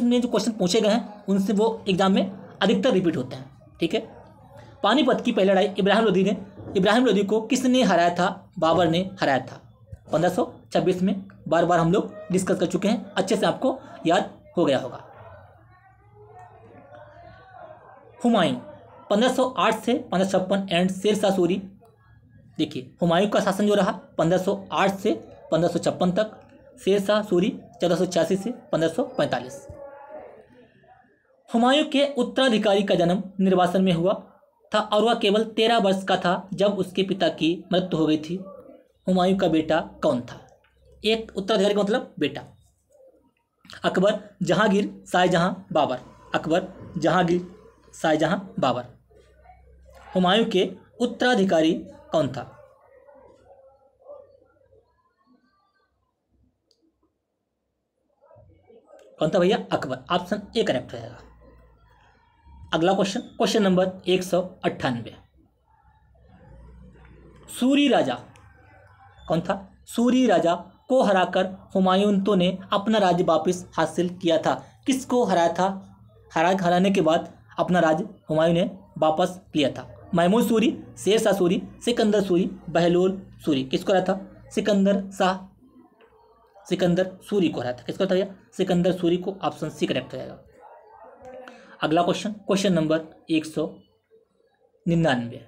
में जो क्वेश्चन पूछे गए हैं उनसे वो एग्जाम में अधिकतर रिपीट होते हैं। ठीक है, पानीपत की पहली लड़ाई इब्राहिम लोदी को किसने हराया था? बाबर ने हराया था 1526 में। बार बार हम लोग डिस्कस कर चुके हैं, अच्छे से आपको याद हो गया होगा। हुमायूं 1508 से 1556 एंड शेरशाह सूरी। देखिए हुमायूं का शासन जो रहा 1508 से 1556 तक, शेरशाह सूरी 1486 से 1545। हुमायूं के उत्तराधिकारी का जन्म निर्वासन में हुआ था और वह केवल 13 वर्ष का था जब उसके पिता की मृत्यु हो गई थी। हुमायूं का बेटा कौन था? एक उत्तराधिकारी का मतलब बेटा। अकबर, जहांगीर, शाहजहां, बाबर। अकबर, जहांगीर, शाहजहां, बाबर। हुमायूं के उत्तराधिकारी कौन था? कौन था भैया? अकबर। ऑप्शन ए करेक्ट हो जाएगा। अगला क्वेश्चन, क्वेश्चन नंबर 198, सूरी राजा कौन था? सूरी राजा को हराकर हुमायूं ने अपना राज्य वापस हासिल किया था। किसको हराया था? हराने के बाद अपना राज्य हुमायूं ने वापस लिया था। महमूद सूरी, शेरशाह सूरी, सिकंदर सूरी, बहलोल सूरी। किसको हराया था? सिकंदर सूरी को हराया था। किसको हराया? सिकंदर सूरी को। ऑप्शन सी करेक्ट हो जाएगा। अगला question, question number 199,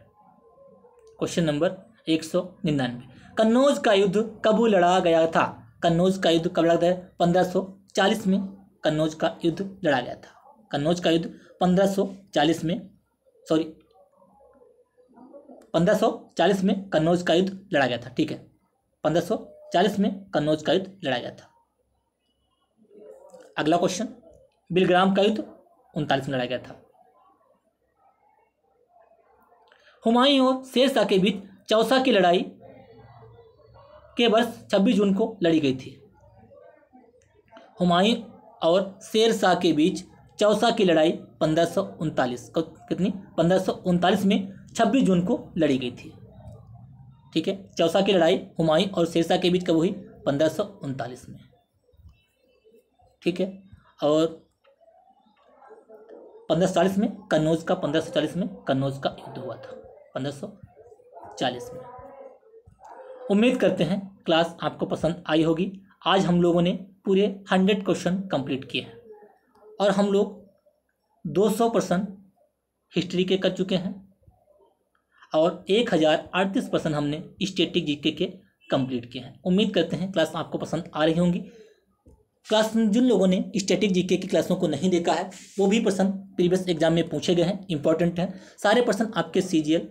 question number 199, Kannauj का युद्ध कब लड़ा गया था? कन्नौज का युद्ध कब लड़ा गया? 1540 में कन्नौज का युद्ध लड़ा गया था। कन्नौज का युद्ध 1540 में सॉरी 1540 में कन्नौज का युद्ध लड़ा गया था। ठीक है, 1540 में कन्नौज का युद्ध लड़ा गया था। अगला क्वेश्चन, बिलग्राम का युद्ध 39 में लड़ा गया था। हुमायूं और शेरशाह के बीच चौसा की लड़ाई के वर्ष 26 जून को लड़ी गई थी। हुमायूं और शेरशाह के बीच चौसा की लड़ाई 1539 को कितनी 1539 में 26 जून को लड़ी गई थी। ठीक है, चौसा की लड़ाई हुमायूं और शेरशाह के बीच कब हुई? 1539 में। ठीक है, और 1540 में कन्नौज का 1540 में कन्नौज का युद्ध हुआ था 1540 में। उम्मीद करते हैं क्लास आपको पसंद आई होगी। आज हम लोगों ने पूरे 100 क्वेश्चन कंप्लीट किए हैं और हम लोग 200% हिस्ट्री के कर चुके हैं और 1038% हमने स्टैटिक जीके के कंप्लीट किए हैं। उम्मीद करते हैं क्लास आपको पसंद आ रही होंगी। क्लास जिन लोगों ने स्टैटिक जीके की क्लासों को नहीं देखा है वो भी प्रश्न प्रीवियस एग्जाम में पूछे गए हैं, इंपॉर्टेंट हैं। सारे प्रश्न आपके CGL,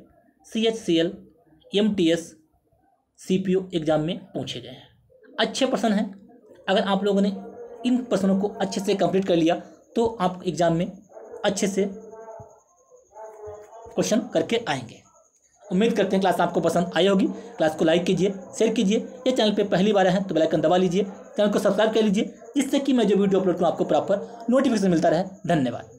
CHCL, MTS, CPU exam में पूछे गए हैं। अच्छे प्रश्न हैं। अगर आप लोगों ने इन प्रश्नों को अच्छे से कंप्लीट कर लिया तो आप एग्जाम में अच्छे से क्वेश्चन करके आएंगे। उम्मीद करते हैं क्लास आपको पसंद आई होगी। क्लास को लाइक कीजिए, शेयर कीजिए। ये चैनल पे पहली बार है तो बेल आइकन दबा लीजिए, चैनल को सब्सक्राइब कर लीजिए जिससे कि मैं जो वीडियो अपलोड करूँ आपको प्रॉपर नोटिफिकेशन मिलता रहे। धन्यवाद।